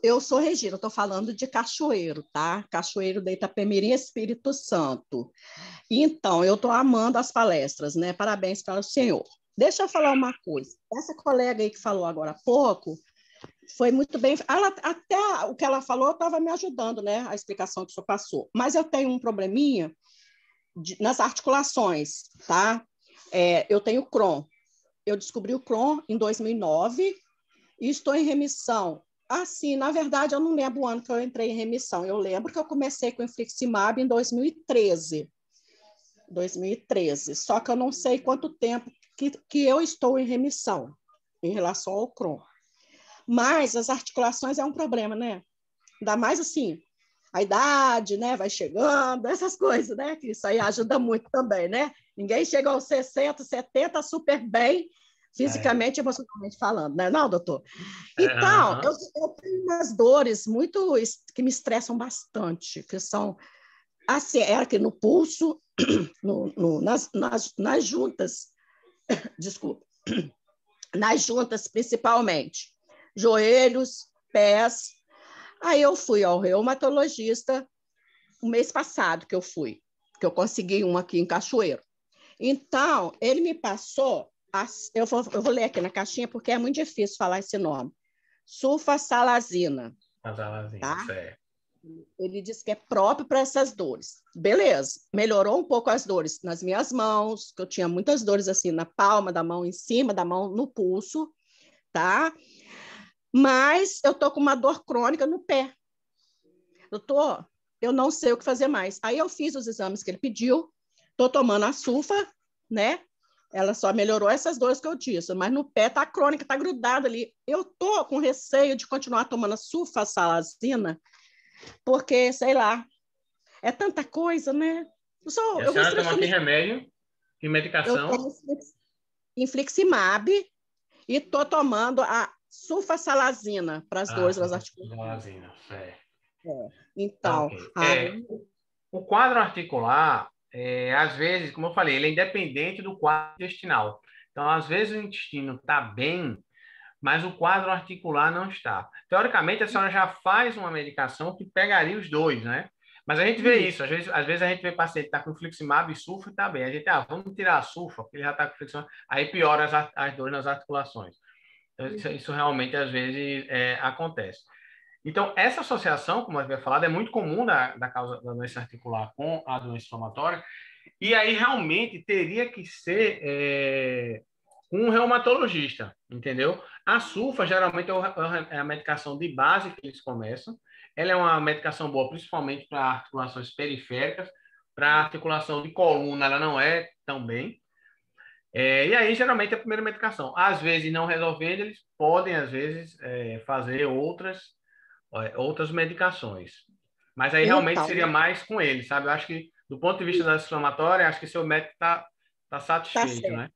Speaker 8: Eu sou Regina, estou falando de Cachoeiro, tá? Cachoeiro da Itapemirim, Espírito Santo. Então, eu estou amando as palestras, né? Parabéns para o senhor. Deixa eu falar uma coisa. Essa colega aí que falou agora há pouco, Foi muito bem. Até o que ela falou estava me ajudando, né? A explicação que o senhor passou. Mas eu tenho um probleminha nas articulações, tá? Eu tenho Crohn. Eu descobri o Crohn em 2009 e estou em remissão. Assim, na verdade, eu não lembro o ano que eu entrei em remissão. Eu lembro que eu comecei com infliximab em 2013. Só que eu não sei quanto tempo que eu estou em remissão em relação ao Crohn. Mas as articulações é um problema, né? Ainda mais assim, a idade, né? Vai chegando, essas coisas, né? Que isso aí ajuda muito também, né? Ninguém chega aos 60, 70 super bem, fisicamente e emocionalmente falando, né? Não, doutor? Então, eu tenho umas dores muito que me estressam bastante, que são assim, aqui no pulso, nas juntas, desculpa, nas juntas principalmente, joelhos, pés. Aí eu fui ao reumatologista o mês passado que eu consegui um aqui em Cachoeiro. Então, ele me passou, eu vou ler aqui na caixinha porque é muito difícil falar esse nome, sulfasalazina. Tá?
Speaker 2: Certo.
Speaker 8: Ele disse que é próprio para essas dores. Beleza, melhorou um pouco as dores nas minhas mãos, que eu tinha muitas dores assim na palma da mão, em cima da mão, no pulso, tá? Mas eu tô com uma dor crônica no pé. Doutor, eu não sei o que fazer mais. Aí eu fiz os exames que ele pediu, tô tomando a sulfa, né? Ela só melhorou essas dores que eu disse, mas no pé tá crônica, tá grudado ali. Eu tô com receio de continuar tomando a sulfasalazina, porque, sei lá, é tanta coisa, né?
Speaker 2: A senhora toma que remédio? Que medicação?
Speaker 8: Eu tomo infliximab e tô tomando a sulfasalazina para as dores das articulações. Então,
Speaker 2: okay. O quadro articular, às vezes, como eu falei, ele é independente do quadro intestinal. Então, às vezes o intestino está bem, mas o quadro articular não está. Teoricamente, a senhora já faz uma medicação que pegaria os dois, né? Mas a gente vê isso, às vezes a gente vê paciente que está com infliximab e sulfa e está bem. A gente, vamos tirar a sulfa, porque ele já está com infliximab, aí piora as dores nas articulações. Então, isso realmente, às vezes, acontece. Então, essa associação, como a gente vai falar, é muito comum da causa da doença articular com a doença inflamatória, e aí realmente teria que ser um reumatologista, entendeu? A sulfa, geralmente, é a medicação de base que eles começam. Ela é uma medicação boa, principalmente para articulações periféricas. Para articulação de coluna, ela não é tão bem. E aí, geralmente, é a primeira medicação. Às vezes, não resolvendo, eles podem, às vezes, fazer outras medicações. Mas aí, realmente, seria mais com ele, sabe? Eu acho que, do ponto de vista da inflamatória, acho que seu médico está satisfeito, né?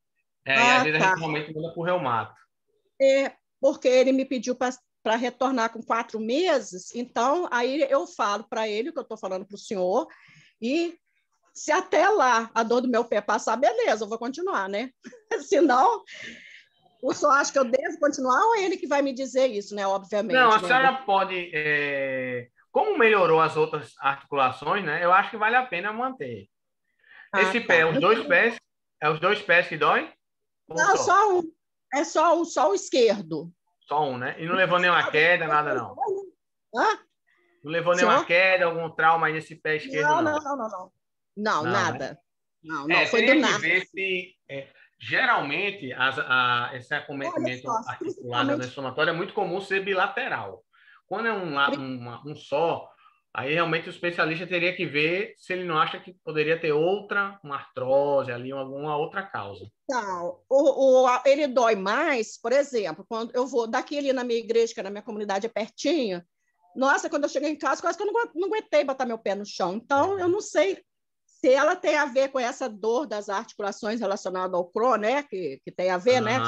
Speaker 2: E às vezes a gente realmente manda para o reumato.
Speaker 8: Porque ele me pediu para retornar com 4 meses, então aí eu falo para ele o que eu estou falando para o senhor, e se até lá a dor do meu pé passar, beleza, eu vou continuar, né? Senão, o senhor acha que eu devo continuar ou é ele que vai me dizer isso, né? Obviamente.
Speaker 2: Não, a senhora pode... Como melhorou as outras articulações, né? Eu acho que vale a pena manter. Esse pé, os dois pés, é os dois pés que dói?
Speaker 8: Não, só um. É só o esquerdo.
Speaker 2: Só um, né? E não levou nenhuma queda, nada, não?
Speaker 8: Hã?
Speaker 2: Não levou nenhuma queda, algum trauma aí nesse pé esquerdo, não?
Speaker 8: Não, nada.
Speaker 2: Né?
Speaker 8: Não, foi do nada.
Speaker 2: Ver se, geralmente, esse acometimento articular da doença inflamatória é muito comum ser bilateral. Quando é um só, aí realmente o especialista teria que ver se ele não acha que poderia ter uma artrose ali, alguma outra causa.
Speaker 8: Então, ele dói mais, por exemplo, quando eu vou daqui ali na minha igreja, que na minha comunidade é pertinho. Nossa, quando eu cheguei em casa, quase que eu não aguentei botar meu pé no chão. Então, eu não sei se ela tem a ver com essa dor das articulações relacionada ao Crohn, né? Que tem a ver, né?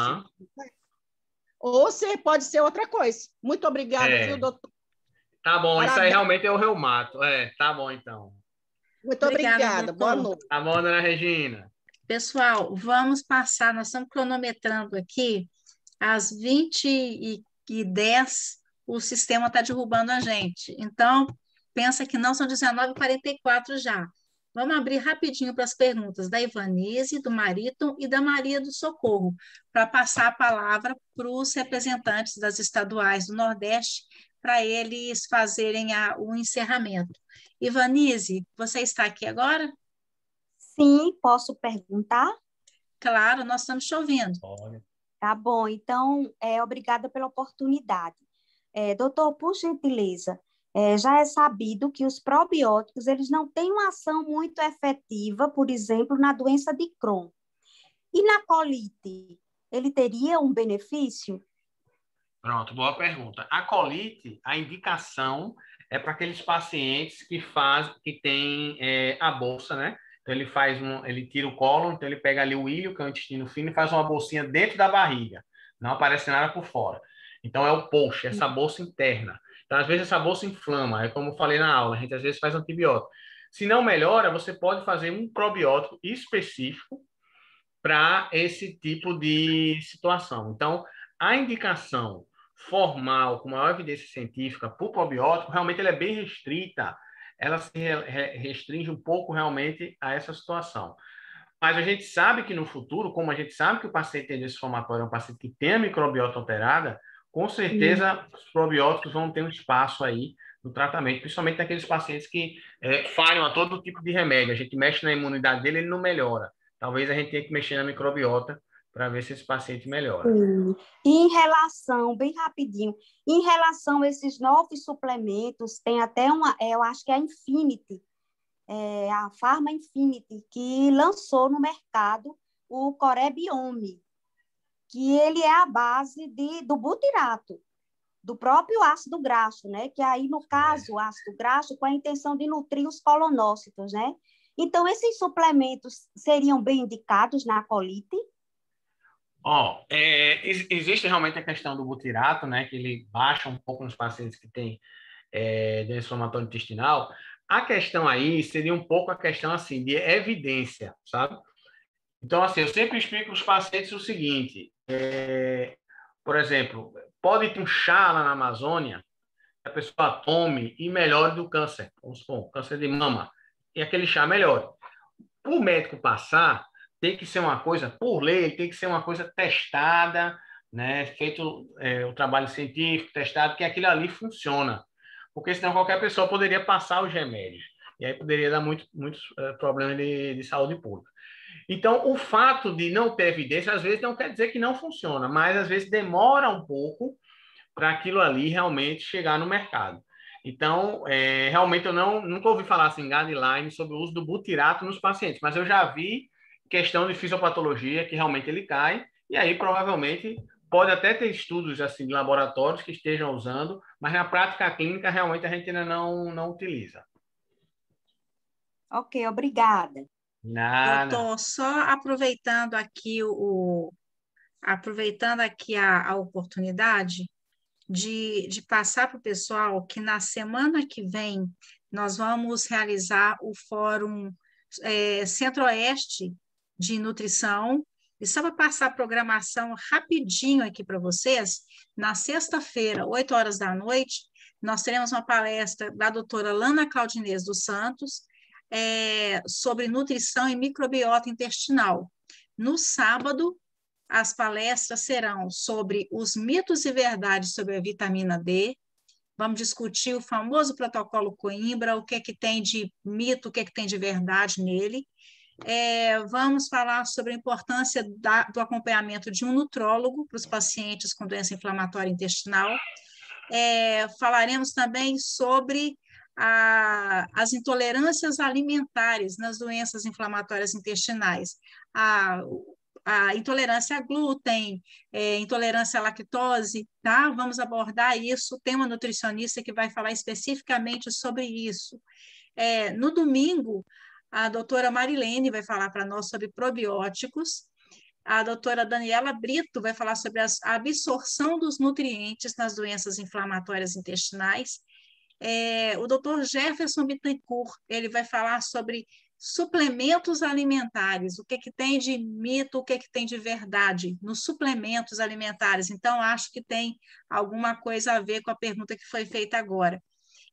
Speaker 8: Ou se pode ser outra coisa. Muito obrigada, viu, doutor?
Speaker 2: Tá bom, parabéns. Isso aí realmente é o reumato. Tá bom, então.
Speaker 8: Muito obrigada. Boa noite.
Speaker 2: Tá bom, dona Regina.
Speaker 3: Pessoal, vamos passar, nós estamos cronometrando aqui, às 20h10, o sistema está derrubando a gente. Então, pensa que não, são 19h44 já. Vamos abrir rapidinho para as perguntas da Ivanise, do Mariton e da Maria do Socorro, para passar a palavra para os representantes das estaduais do Nordeste, para eles fazerem o encerramento. Ivanise, você está aqui agora?
Speaker 9: Sim, posso perguntar?
Speaker 3: Claro, nós estamos te ouvindo.
Speaker 9: Tá bom, então, obrigada pela oportunidade. Doutor, por gentileza, já é sabido que os probióticos eles não têm uma ação muito efetiva, por exemplo, na doença de Crohn. E na colite, ele teria um benefício?
Speaker 2: Pronto, boa pergunta. A colite, a indicação é para aqueles pacientes que têm a bolsa, né? Então, ele tira o cólon, então ele pega ali o ilho, que é o intestino fino, e faz uma bolsinha dentro da barriga. Não aparece nada por fora. Então, é o POUCH, essa bolsa interna. Então, às vezes, essa bolsa inflama. É como eu falei na aula, a gente às vezes faz antibiótico. Se não melhora, você pode fazer um probiótico específico para esse tipo de situação. Então, a indicação formal, com maior evidência científica, para o probiótico, realmente ela é bem restrita. Ela se restringe um pouco realmente a essa situação. Mas a gente sabe que no futuro, como a gente sabe que o paciente tem doença inflamatória é um paciente que tem a microbiota alterada, com certeza os probióticos vão ter um espaço aí no tratamento, principalmente naqueles pacientes que falham a todo tipo de remédio. A gente mexe na imunidade dele, ele não melhora. Talvez a gente tenha que mexer na microbiota para ver se esse paciente melhora.
Speaker 9: E em relação, bem rapidinho, em relação a esses novos suplementos, tem até eu acho que é a Infinity, a Pharma Infinity, que lançou no mercado o Corebiome, que ele é a base do butirato, do próprio ácido graxo, né? Que aí, no caso, o ácido graxo com a intenção de nutrir os colonócitos, né? Então, esses suplementos seriam bem indicados na colite?
Speaker 2: Existe realmente a questão do butirato, né? Que ele baixa um pouco nos pacientes que têm doença inflamatória intestinal. A questão aí seria um pouco a questão assim de evidência, sabe? Então, assim, eu sempre explico para os pacientes o seguinte, por exemplo, pode ter um chá lá na Amazônia, que a pessoa tome e melhore do câncer, vamos supor, câncer de mama, e aquele chá melhore. Para o médico passar, tem que ser uma coisa, por lei, tem que ser uma coisa testada, né? Feito o trabalho científico, testado, que aquilo ali funciona. Porque senão qualquer pessoa poderia passar os remédios. E aí poderia dar muitos problemas de saúde pública. Então, o fato de não ter evidência, às vezes, não quer dizer que não funciona, mas às vezes demora um pouco para aquilo ali realmente chegar no mercado. Então, realmente eu nunca ouvi falar assim, guideline sobre o uso do butirato nos pacientes, mas eu já vi questão de fisiopatologia que realmente ele cai, e aí provavelmente pode até ter estudos assim de laboratórios que estejam usando, mas na prática clínica realmente a gente ainda não utiliza.
Speaker 9: Ok, obrigada.
Speaker 2: Nada.
Speaker 3: Doutor, só aproveitando aqui a oportunidade de passar para o pessoal que na semana que vem nós vamos realizar o Fórum Centro-Oeste de Nutrição. E só para passar a programação rapidinho aqui para vocês, na sexta-feira, 8 horas da noite, nós teremos uma palestra da doutora Lana Claudinez dos Santos, sobre nutrição e microbiota intestinal. No sábado, as palestras serão sobre os mitos e verdades sobre a vitamina D. Vamos discutir o famoso protocolo Coimbra, o que é que tem de mito, o que é que tem de verdade nele. Vamos falar sobre a importância do acompanhamento de um nutrólogo para os pacientes com doença inflamatória intestinal. Falaremos também sobre as intolerâncias alimentares nas doenças inflamatórias intestinais, a intolerância a glúten, intolerância à lactose, tá? Vamos abordar isso, tem uma nutricionista que vai falar especificamente sobre isso. No domingo, a doutora Marilene vai falar para nós sobre probióticos, a doutora Daniela Brito vai falar sobre a absorção dos nutrientes nas doenças inflamatórias intestinais, o doutor Jefferson Bittencourt, ele vai falar sobre suplementos alimentares, o que que tem de mito, o que que tem de verdade nos suplementos alimentares. Então, acho que tem alguma coisa a ver com a pergunta que foi feita agora.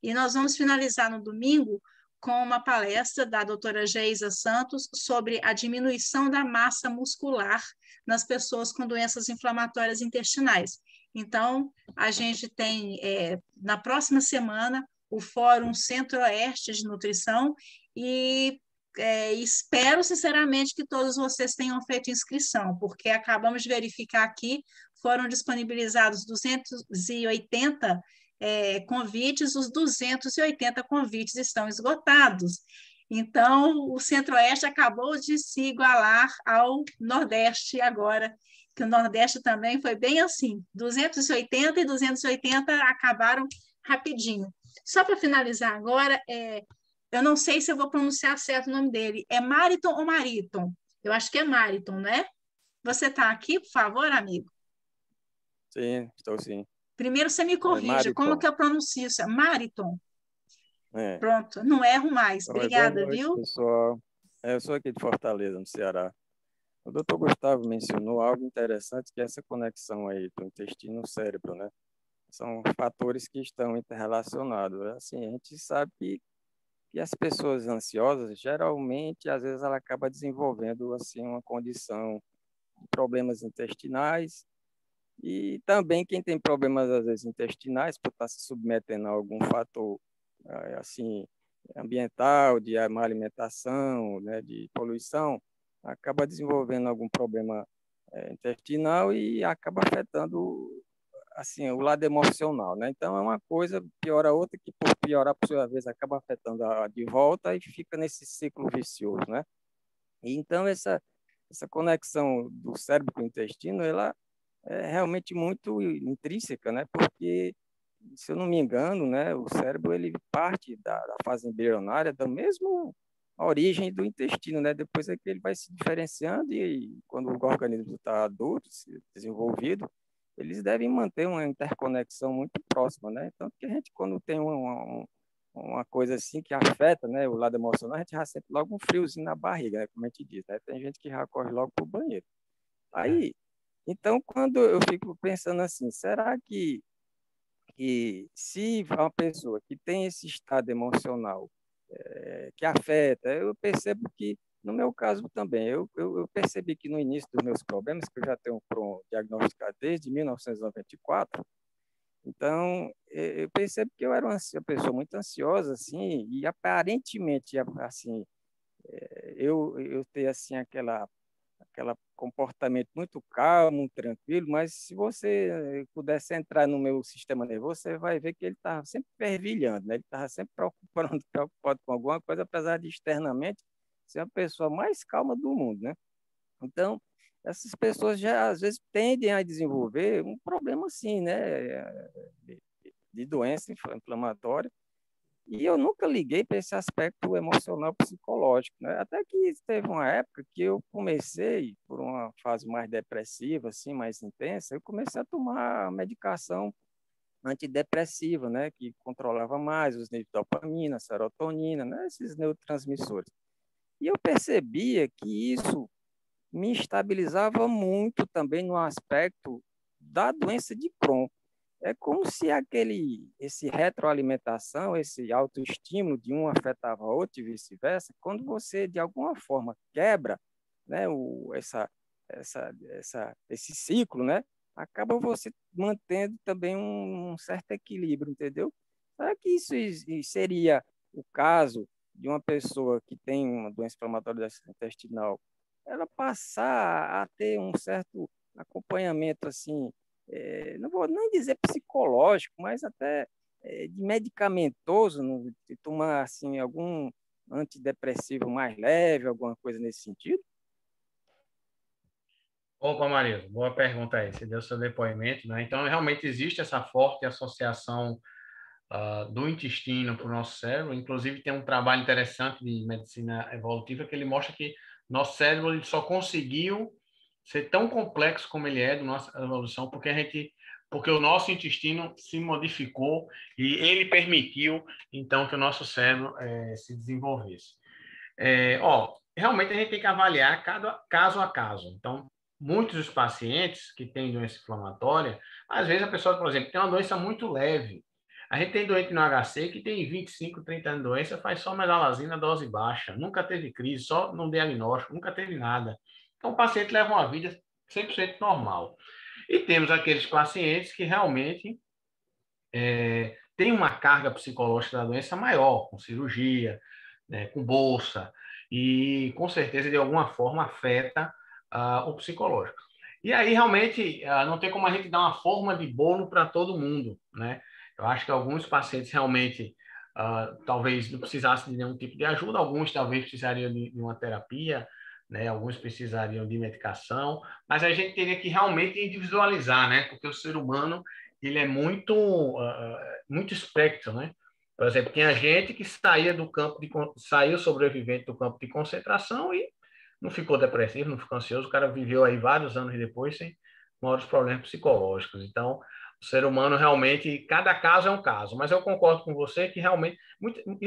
Speaker 3: E nós vamos finalizar no domingo com uma palestra da doutora Geisa Santos sobre a diminuição da massa muscular nas pessoas com doenças inflamatórias intestinais. Então, a gente tem, na próxima semana, o Fórum Centro-Oeste de Nutrição e espero, sinceramente, que todos vocês tenham feito inscrição, porque acabamos de verificar aqui, foram disponibilizados 280 convites, os 280 convites estão esgotados. Então, o Centro-Oeste acabou de se igualar ao Nordeste agora, que o Nordeste também foi bem assim, 280 e 280 acabaram rapidinho. Só para finalizar agora, eu não sei se eu vou pronunciar certo o nome dele, é Mariton ou Mariton? Eu acho que é Mariton, né? Você está aqui, por favor, amigo?
Speaker 10: Sim, estou sim.
Speaker 3: Primeiro você me corrija, como que eu pronuncio isso? Mariton? Pronto, não erro mais. Obrigada,
Speaker 10: boa noite,
Speaker 3: viu?
Speaker 10: pessoal. Eu sou aqui de Fortaleza, no Ceará. O doutor Gustavo mencionou algo interessante, que é essa conexão aí do intestino e cérebro, né? São fatores que estão interrelacionados. Assim, a gente sabe que as pessoas ansiosas, geralmente, às vezes, ela acaba desenvolvendo assim uma condição de problemas intestinais. E também quem tem problemas, às vezes, intestinais, por estar se submetendo a algum fator assim, ambiental, de má alimentação, né, de poluição, acaba desenvolvendo algum problema intestinal e acaba afetando assim, o lado emocional, né? Então, é uma coisa piora a outra, que por piorar, por sua vez, acaba afetando de volta e fica nesse ciclo vicioso, né? E, então, essa conexão do cérebro com o intestino, ela é realmente muito intrínseca, né? Porque, se eu não me engano, né, o cérebro ele parte da fase embrionária da mesma origem do intestino, né? Depois é que ele vai se diferenciando e quando o organismo está adulto, desenvolvido, eles devem manter uma interconexão muito próxima, né? Tanto que a gente, quando tem uma coisa assim que afeta, né, o lado emocional, a gente já sente logo um friozinho na barriga, né, como a gente diz, né? Tem gente que já corre logo para o banheiro. Aí, então, quando eu fico pensando assim, será que se uma pessoa que tem esse estado emocional que afeta, eu percebo que, no meu caso também, eu percebi que no início dos meus problemas, que eu já tenho diagnosticado desde 1994, então, eu percebo que eu era uma pessoa muito ansiosa, assim, e aparentemente, assim, eu ter, assim, aquela comportamento muito calmo, tranquilo, mas se você pudesse entrar no meu sistema nervoso, você vai ver que ele estava sempre fervilhando, né? Ele estava sempre preocupado com alguma coisa, apesar de externamente ser a pessoa mais calma do mundo, né? Então, essas pessoas já às vezes tendem a desenvolver um problema assim, né? De doença inflamatória. E eu nunca liguei para esse aspecto emocional psicológico, né? Até que teve uma época que eu comecei, por uma fase mais depressiva, assim, mais intensa, eu comecei a tomar medicação antidepressiva, né? Que controlava mais os níveis de dopamina, serotonina, né? Esses neurotransmissores. E eu percebia que isso me estabilizava muito também no aspecto da doença de Crohn. É como se esse retroalimentação, esse autoestímulo de um afetava o outro e vice-versa, quando você, de alguma forma, quebra, né, esse ciclo, né, acaba você mantendo também um certo equilíbrio, entendeu? Será que isso seria o caso de uma pessoa que tem uma doença inflamatória intestinal, ela passar a ter um certo acompanhamento, assim, não vou nem dizer psicológico, mas até de medicamentoso, de tomar assim, algum antidepressivo mais leve, alguma coisa nesse sentido?
Speaker 2: Opa, Marisa, boa pergunta aí. Você deu seu depoimento, né? Então, realmente existe essa forte associação do intestino para o nosso cérebro. Inclusive, tem um trabalho interessante de medicina evolutiva que ele mostra que nosso cérebro ele só conseguiu ser tão complexo como ele é da nossa evolução porque o nosso intestino se modificou e ele permitiu, então, que o nosso cérebro se desenvolvesse. Realmente a gente tem que avaliar cada caso a caso. Então, muitos dos pacientes que têm doença inflamatória, às vezes a pessoa, por exemplo, tem uma doença muito leve, A gente tem doente no HC que tem 25, 30 anos de doença, faz só mesalazina dose baixa, nunca teve crise, só no diagnóstico, nunca teve nada. Então, o paciente leva uma vida 100% normal. E temos aqueles pacientes que realmente têm uma carga psicológica da doença maior, com cirurgia, né, com bolsa, e com certeza, de alguma forma, afeta o psicológico. E aí, realmente, não tem como a gente dar uma forma de bolo para todo mundo, né? Eu acho que alguns pacientes realmente talvez não precisassem de nenhum tipo de ajuda, alguns talvez precisariam de uma terapia, né? Alguns precisariam de medicação, mas a gente teria que realmente individualizar, né? Porque o ser humano, ele é muito espectro, né? Por exemplo, tinha gente que saiu sobrevivente do campo de concentração e não ficou depressivo, não ficou ansioso, o cara viveu aí vários anos depois sem maiores problemas psicológicos. Então, o ser humano realmente, cada caso é um caso, mas eu concordo com você que realmente,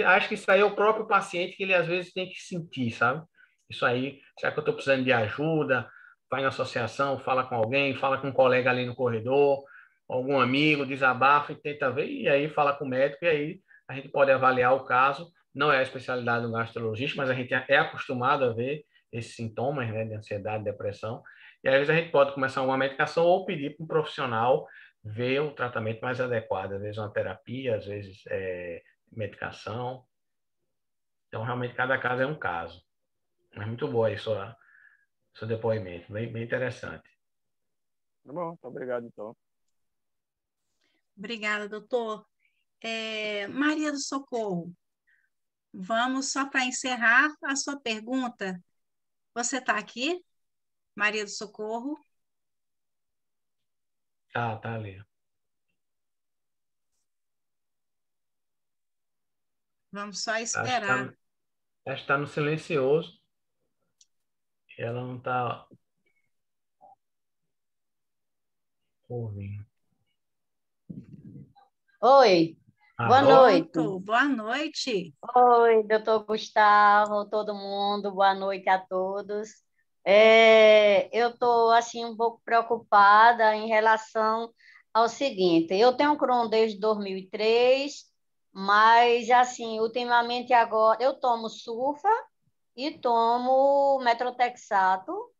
Speaker 2: acho que isso aí é o próprio paciente que ele às vezes tem que sentir, sabe? Isso aí, será que eu estou precisando de ajuda? Vai na associação, fala com alguém, fala com um colega ali no corredor, algum amigo, desabafa e tenta ver, e aí fala com o médico, e aí a gente pode avaliar o caso. Não é a especialidade do gastrologista, mas a gente é acostumado a ver esses sintomas, né, de ansiedade, depressão, e às vezes a gente pode começar uma medicação ou pedir para um profissional ver o tratamento mais adequado, às vezes uma terapia, às vezes medicação. Então, realmente, cada caso é um caso. Mas muito boa aí seu depoimento, bem interessante.
Speaker 10: Tá bom, muito obrigado, então.
Speaker 3: Obrigada, doutor. Maria do Socorro, vamos só para encerrar a sua pergunta. Você está aqui, Maria do Socorro?
Speaker 2: Tá ali.
Speaker 3: Vamos só esperar.
Speaker 2: Acho que está no silencioso. Ela não está ouvindo.
Speaker 11: Oi, boa noite.
Speaker 3: Boa noite.
Speaker 11: Oi, doutor Gustavo, todo mundo, boa noite a todos. Eu estou assim, um pouco preocupada em relação ao seguinte, eu tenho Crohn desde 2003, mas assim, ultimamente agora, eu tomo sulfa e tomo metrotexato,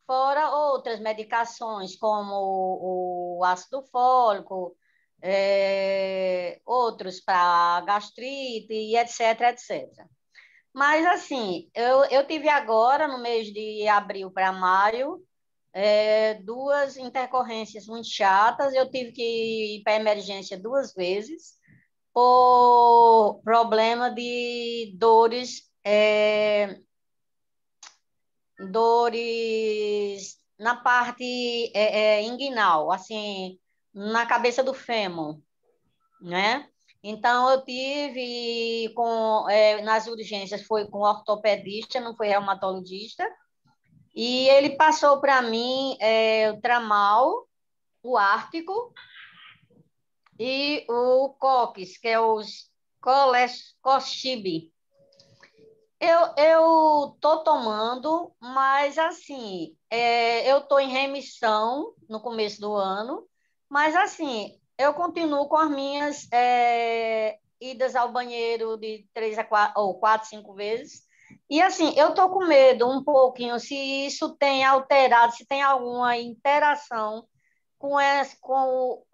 Speaker 11: fora outras medicações, como o ácido fólico, outros para gastrite, e etc, etc. Mas, assim, eu tive agora, no mês de abril para maio, duas intercorrências muito chatas. Eu tive que ir para emergência 2 vezes por problema de dores na parte inguinal, assim, na cabeça do fêmur, né? Então, eu tive nas urgências, foi com ortopedista, não foi reumatologista, e ele passou para mim o Tramal, o Ártico e o Cox, que é os Colescoxib. Eu tô tomando, mas assim, eu tô em remissão no começo do ano, mas assim, eu continuo com as minhas idas ao banheiro de 3 ou 4, 5 vezes. E assim, eu tô com medo um pouquinho se isso tem alterado, se tem alguma interação com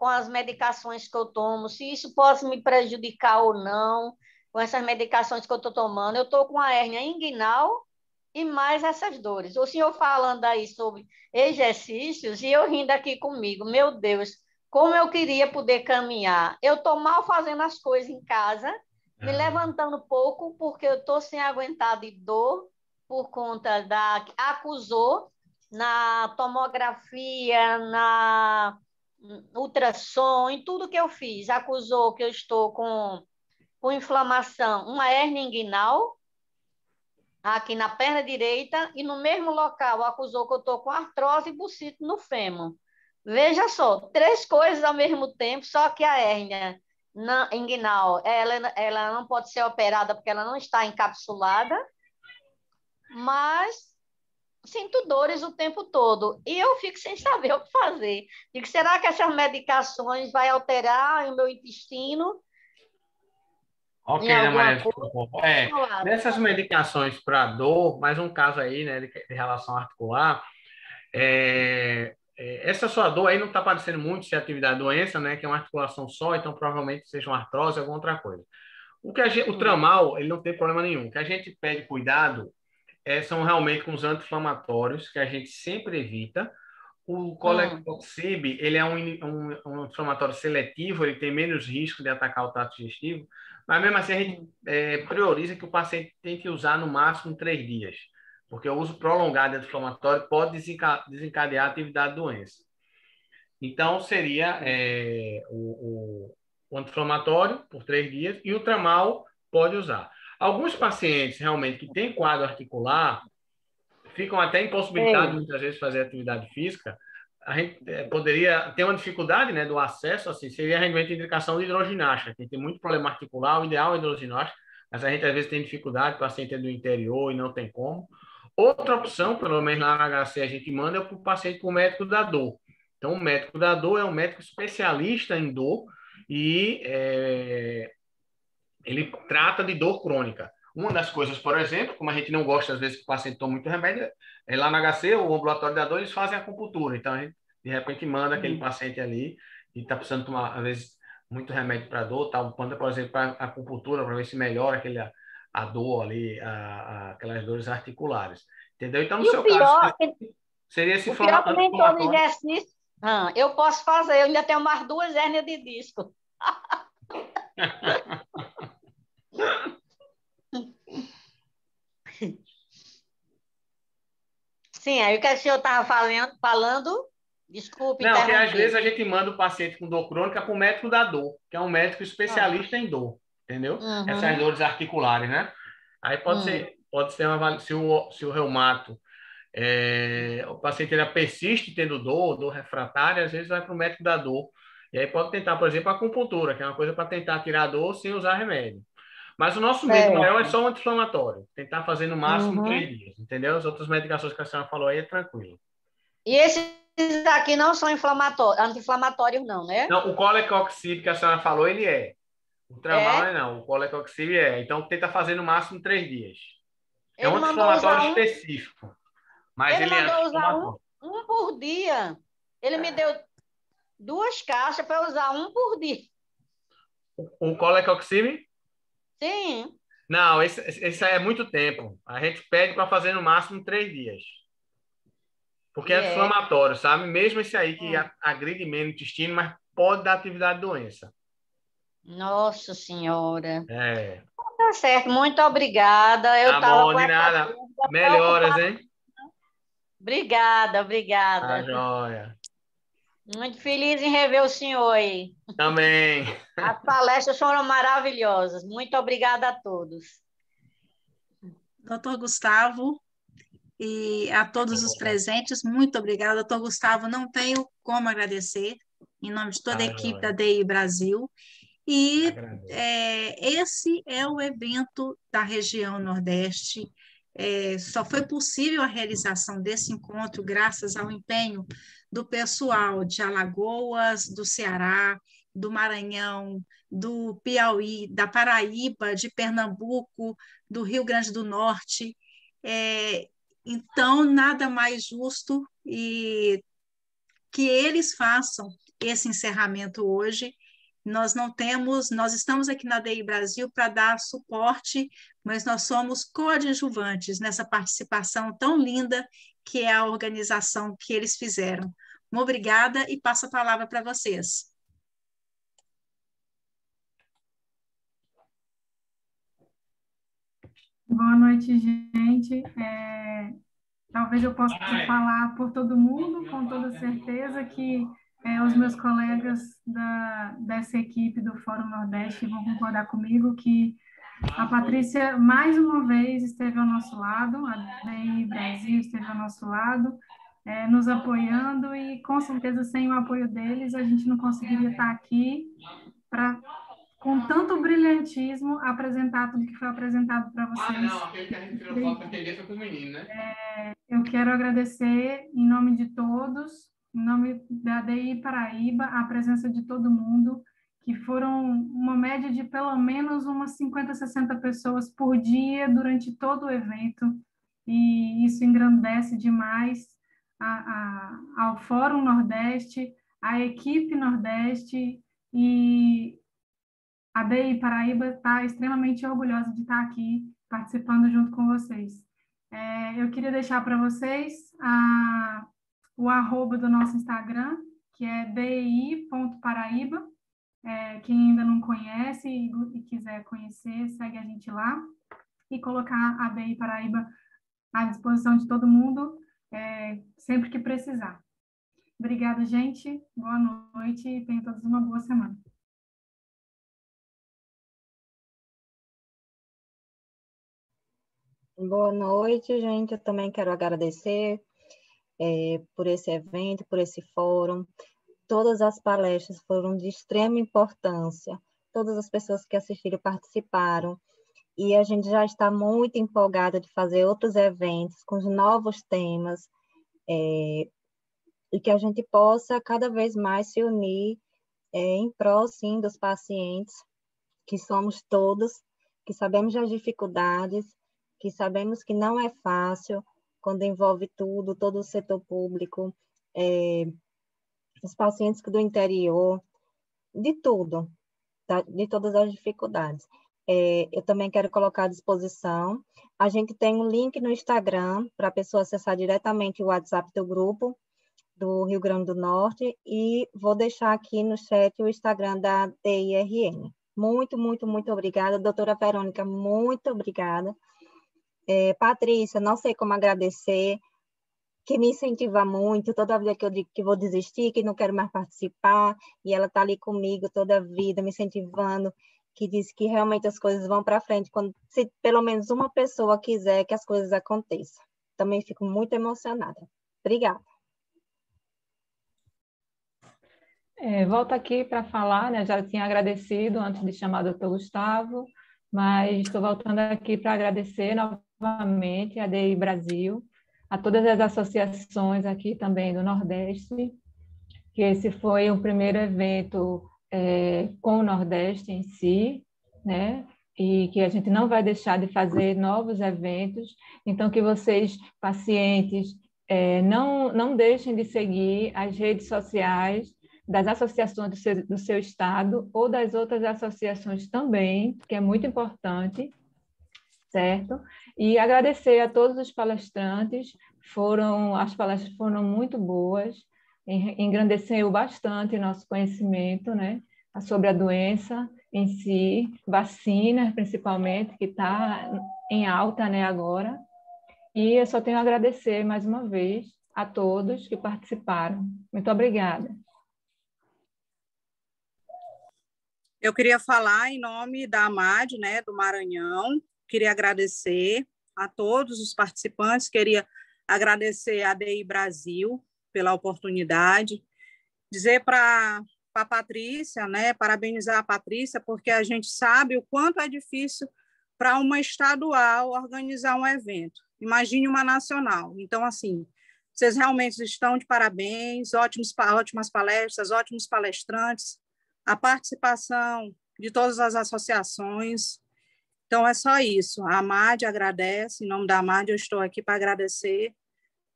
Speaker 11: as medicações que eu tomo, se isso pode me prejudicar ou não com essas medicações que eu estou tomando. Eu estou com a hérnia inguinal e mais essas dores. O senhor falando aí sobre exercícios e eu rindo aqui comigo. Meu Deus, como eu queria poder caminhar. Eu estou mal fazendo as coisas em casa, me levantando pouco, porque eu estou sem aguentar de dor por conta da... Acusou na tomografia, na ultrassom, em tudo que eu fiz. Acusou que eu estou com inflamação, uma hérnia inguinal, aqui na perna direita, e no mesmo local acusou que eu estou com artrose e bursite no fêmur. Veja só, 3 coisas ao mesmo tempo, só que a hérnia inguinal, ela não pode ser operada porque ela não está encapsulada, mas sinto dores o tempo todo. E eu fico sem saber o que fazer. Digo, será que essas medicações vai alterar o meu intestino
Speaker 2: Ok,
Speaker 11: em
Speaker 2: né,
Speaker 11: alguma
Speaker 2: Maria?
Speaker 11: coisa?
Speaker 2: Dessas medicações para dor, mais um caso aí, né, de relação articular, essa sua dor aí não está parecendo muito ser atividade doença, né, que é uma articulação só, então provavelmente seja uma artrose ou alguma outra coisa. O tramal, ele não tem problema nenhum. O que a gente pede cuidado são realmente com os anti-inflamatórios, que a gente sempre evita. O colecoxib, ele é um inflamatório seletivo, ele tem menos risco de atacar o trato digestivo, mas mesmo assim a gente prioriza que o paciente tem que usar no máximo 3 dias, porque o uso prolongado de anti-inflamatório pode desencadear a atividade da doença. Então, seria o anti-inflamatório por 3 dias e o tramal pode usar. Alguns pacientes realmente que têm quadro articular ficam até impossibilitados muitas vezes de fazer atividade física. A gente poderia ter uma dificuldade, né, do acesso, assim, seria realmente a indicação de hidroginástica. Quem tem muito problema articular, o ideal é hidroginástica, mas a gente às vezes tem dificuldade, o paciente é do interior e não tem como. Outra opção, pelo menos lá na HC a gente manda, é para o paciente para o médico da dor. Então, o médico da dor é um médico especialista em dor e ele trata de dor crônica. Uma das coisas, por exemplo, como a gente não gosta, às vezes, que o paciente toma muito remédio, lá na HC, o ambulatório da dor, eles fazem acupuntura. Então, a gente, de repente, manda aquele paciente ali e está precisando tomar, às vezes, muito remédio para dor, tá? Manda, por exemplo, para acupuntura, para ver se melhora a dor ali, aquelas dores articulares. Entendeu? Então, no
Speaker 11: E
Speaker 2: seu caso, seria esse
Speaker 11: o pior que nem todo
Speaker 2: inflamatório.
Speaker 11: exercício. Eu posso fazer, eu ainda tenho mais 2 hérnias de disco. Sim, aí o que o senhor estava falando, desculpe
Speaker 2: Não, que às
Speaker 11: interromper.
Speaker 2: vezes a gente manda o paciente com dor crônica para o médico da dor, que é um médico especialista em dor, entendeu? Essas dores articulares, né? Aí pode ser se o reumato, o paciente ele persiste tendo dor refratária, às vezes vai para o médico da dor. E aí pode tentar, por exemplo, a acupuntura, que é uma coisa para tentar tirar a dor sem usar remédio. Mas o nosso medo maior é só o anti-inflamatório. Tentar fazer no máximo 3 dias, entendeu? As outras medicações que a senhora falou aí é tranquilo.
Speaker 11: E esses aqui não são anti-inflamatórios, não, né?
Speaker 2: Não, o colecoxib que a senhora falou, ele é. O tramal não. O colecoxib é. Então, tenta fazer no máximo 3 dias. É um anti-inflamatório específico. Mas ele
Speaker 11: mandou
Speaker 2: é
Speaker 11: usar um por dia. Ele me deu 2 caixas para usar um por dia.
Speaker 2: O colecoxib?
Speaker 11: Sim.
Speaker 2: Não, esse aí é muito tempo. A gente pede para fazer no máximo 3 dias. Porque é inflamatório, sabe? Mesmo esse aí que agride menos o intestino, mas pode dar atividade doença.
Speaker 11: Nossa Senhora. Tá certo, muito obrigada.
Speaker 2: Tá bom, de nada. Melhoras, hein?
Speaker 11: Obrigada.
Speaker 2: Tá joia.
Speaker 11: Muito feliz em rever o senhor aí.
Speaker 2: Também.
Speaker 11: As palestras foram maravilhosas. Muito obrigada a todos.
Speaker 3: Doutor Gustavo e a todos os presentes, muito obrigada. Doutor Gustavo, não tenho como agradecer, em nome de toda a equipe da DI Brasil. E esse é o evento da região Nordeste. Só foi possível a realização desse encontro graças ao empenho do pessoal de Alagoas, do Ceará, do Maranhão, do Piauí, da Paraíba, de Pernambuco, do Rio Grande do Norte. Então, nada mais justo e que eles façam esse encerramento hoje. Nós estamos aqui na DI Brasil para dar suporte, mas nós somos coadjuvantes nessa participação tão linda que é a organização que eles fizeram. Muito obrigada e passo a palavra para vocês.
Speaker 12: Boa noite, gente. Talvez eu possa falar por todo mundo, com toda certeza que os meus colegas dessa equipe do Fórum Nordeste vão concordar comigo que a Patrícia, mais uma vez, esteve ao nosso lado, a DI Brasil esteve ao nosso lado, nos apoiando e, com certeza, sem o apoio deles, a gente não conseguiria estar aqui para com tanto brilhantismo, apresentar tudo que foi apresentado para vocês.
Speaker 2: Ah, não, aquele que a gente tirou foto naquele dia foi com o menino, né?
Speaker 12: Eu quero agradecer, em nome de todos, em nome da DI Paraíba, a presença de todo mundo, que foram uma média de pelo menos umas 50, 60 pessoas por dia durante todo o evento, e isso engrandece demais ao Fórum Nordeste, à equipe Nordeste, e a DI Paraíba está extremamente orgulhosa de estar aqui participando junto com vocês. Eu queria deixar para vocês o arroba do nosso Instagram, que é di.paraíba. Quem ainda não conhece e quiser conhecer, segue a gente lá. E colocar a DI Paraíba à disposição de todo mundo, sempre que precisar. Obrigada, gente. Boa noite e tenham todos uma boa semana.
Speaker 13: Boa noite, gente. Eu também quero agradecer por esse evento, por esse fórum. Todas as palestras foram de extrema importância. Todas as pessoas que assistiram participaram. E a gente já está muito empolgada de fazer outros eventos com novos temas, e que a gente possa cada vez mais se unir em prol, sim, dos pacientes, que somos todos, que sabemos das dificuldades, que sabemos que não é fácil quando envolve tudo, todo o setor público, os pacientes do interior, de tudo, tá? De todas as dificuldades. Eu também quero colocar à disposição. A gente tem um link no Instagram para a pessoa acessar diretamente o WhatsApp do grupo do Rio Grande do Norte, e vou deixar aqui no chat o Instagram da DIRN. Muito, muito, muito obrigada. Doutora Verônica, muito obrigada. Patrícia, não sei como agradecer, que me incentiva muito, toda vida que eu digo que vou desistir, que não quero mais participar, e ela está ali comigo toda a vida, me incentivando, que diz que realmente as coisas vão para frente, se pelo menos uma pessoa quiser que as coisas aconteçam. Também fico muito emocionada. Obrigada.
Speaker 1: Volto aqui para falar, né? Já tinha agradecido antes de chamar o doutor Gustavo, mas estou voltando aqui para agradecer novamente a DI Brasil, a todas as associações aqui também do Nordeste, que esse foi o primeiro evento com o Nordeste em si, né? E que a gente não vai deixar de fazer novos eventos. Então, que vocês, pacientes, não deixem de seguir as redes sociais das associações do seu estado ou das outras associações também, que é muito importante, certo? E agradecer a todos os palestrantes, as palestras foram muito boas, engrandeceu bastante nosso conhecimento, né, sobre a doença em si, vacinas principalmente, que está em alta, né, agora. E eu só tenho a agradecer mais uma vez a todos que participaram. Muito obrigada.
Speaker 3: Eu queria falar em nome da AMAD, né, do Maranhão. Queria agradecer a todos os participantes, queria agradecer a DI Brasil pela oportunidade, dizer para a Patrícia, né, parabenizar a Patrícia, porque a gente sabe o quanto é difícil para uma estadual organizar um evento. Imagine uma nacional. Então, assim, vocês realmente estão de parabéns, ótimas palestras, ótimos palestrantes, a participação de todas as associações. Então, é só isso. A AMAD agradece, em nome da AMAD, eu estou aqui para agradecer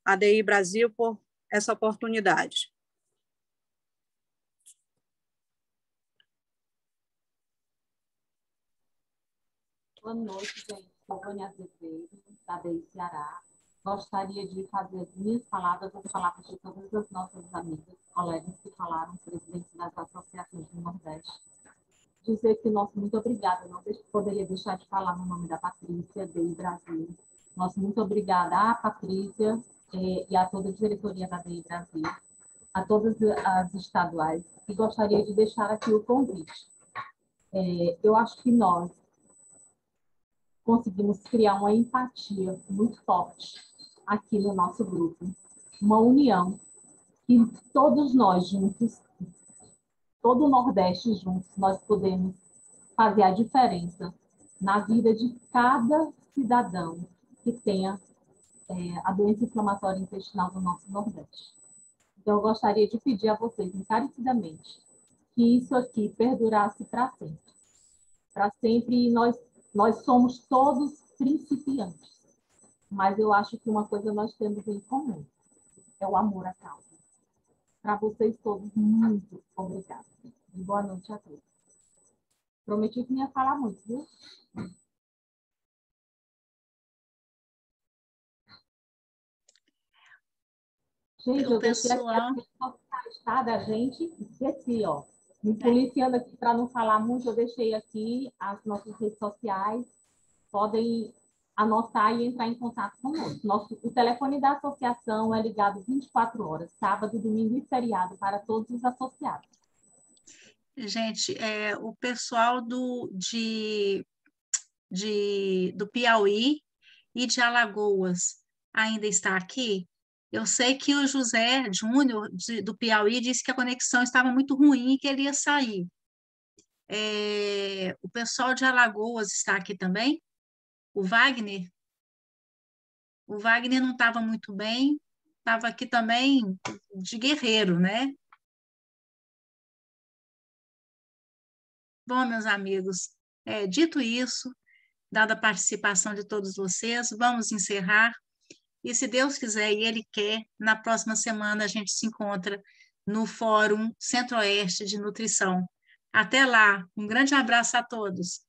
Speaker 3: a DI Brasil por essa oportunidade.
Speaker 14: Boa noite, gente. Sou Vânia Azevedo, da DI Ceará. Gostaria de fazer as minhas palavras, as palavras de todas as nossas amigas, colegas que falaram, presidentes das associações do Nordeste. Dizer que nosso muito obrigada, não poderia deixar de falar no nome da Patrícia, DI Brasil. Nosso muito obrigada à Patrícia e a toda a diretoria da DI Brasil, a todas as estaduais, e gostaria de deixar aqui o convite. Eu acho que nós conseguimos criar uma empatia muito forte aqui no nosso grupo, uma união que todos nós juntos, todo o Nordeste juntos, nós podemos fazer a diferença na vida de cada cidadão que tenha a doença inflamatória intestinal do nosso Nordeste. Então, eu gostaria de pedir a vocês, encarecidamente, que isso aqui perdurasse para sempre. Para sempre, nós somos todos principiantes. Mas eu acho que uma coisa nós temos em comum, é o amor à causa. Para vocês todos, muito obrigada. E boa noite a todos. Prometi que não ia falar muito, viu? Gente, eu deixei aqui as redes sociais, tá, da gente, esqueci, ó. Me policiando aqui para não falar muito, eu deixei aqui as nossas redes sociais. Podem anotar e entrar em contato conosco. O telefone da associação é ligado 24 horas, sábado, domingo e feriado, para todos os associados.
Speaker 3: Gente, o pessoal do Piauí e de Alagoas ainda está aqui? Eu sei que o José Júnior, do Piauí, disse que a conexão estava muito ruim e que ele ia sair. O pessoal de Alagoas está aqui também? O Wagner? O Wagner não estava muito bem, estava aqui também de guerreiro, né? Bom, meus amigos, dito isso, dada a participação de todos vocês, vamos encerrar. E se Deus quiser e Ele quer, na próxima semana a gente se encontra no Fórum Centro-Oeste de Nutrição. Até lá, um grande abraço a todos.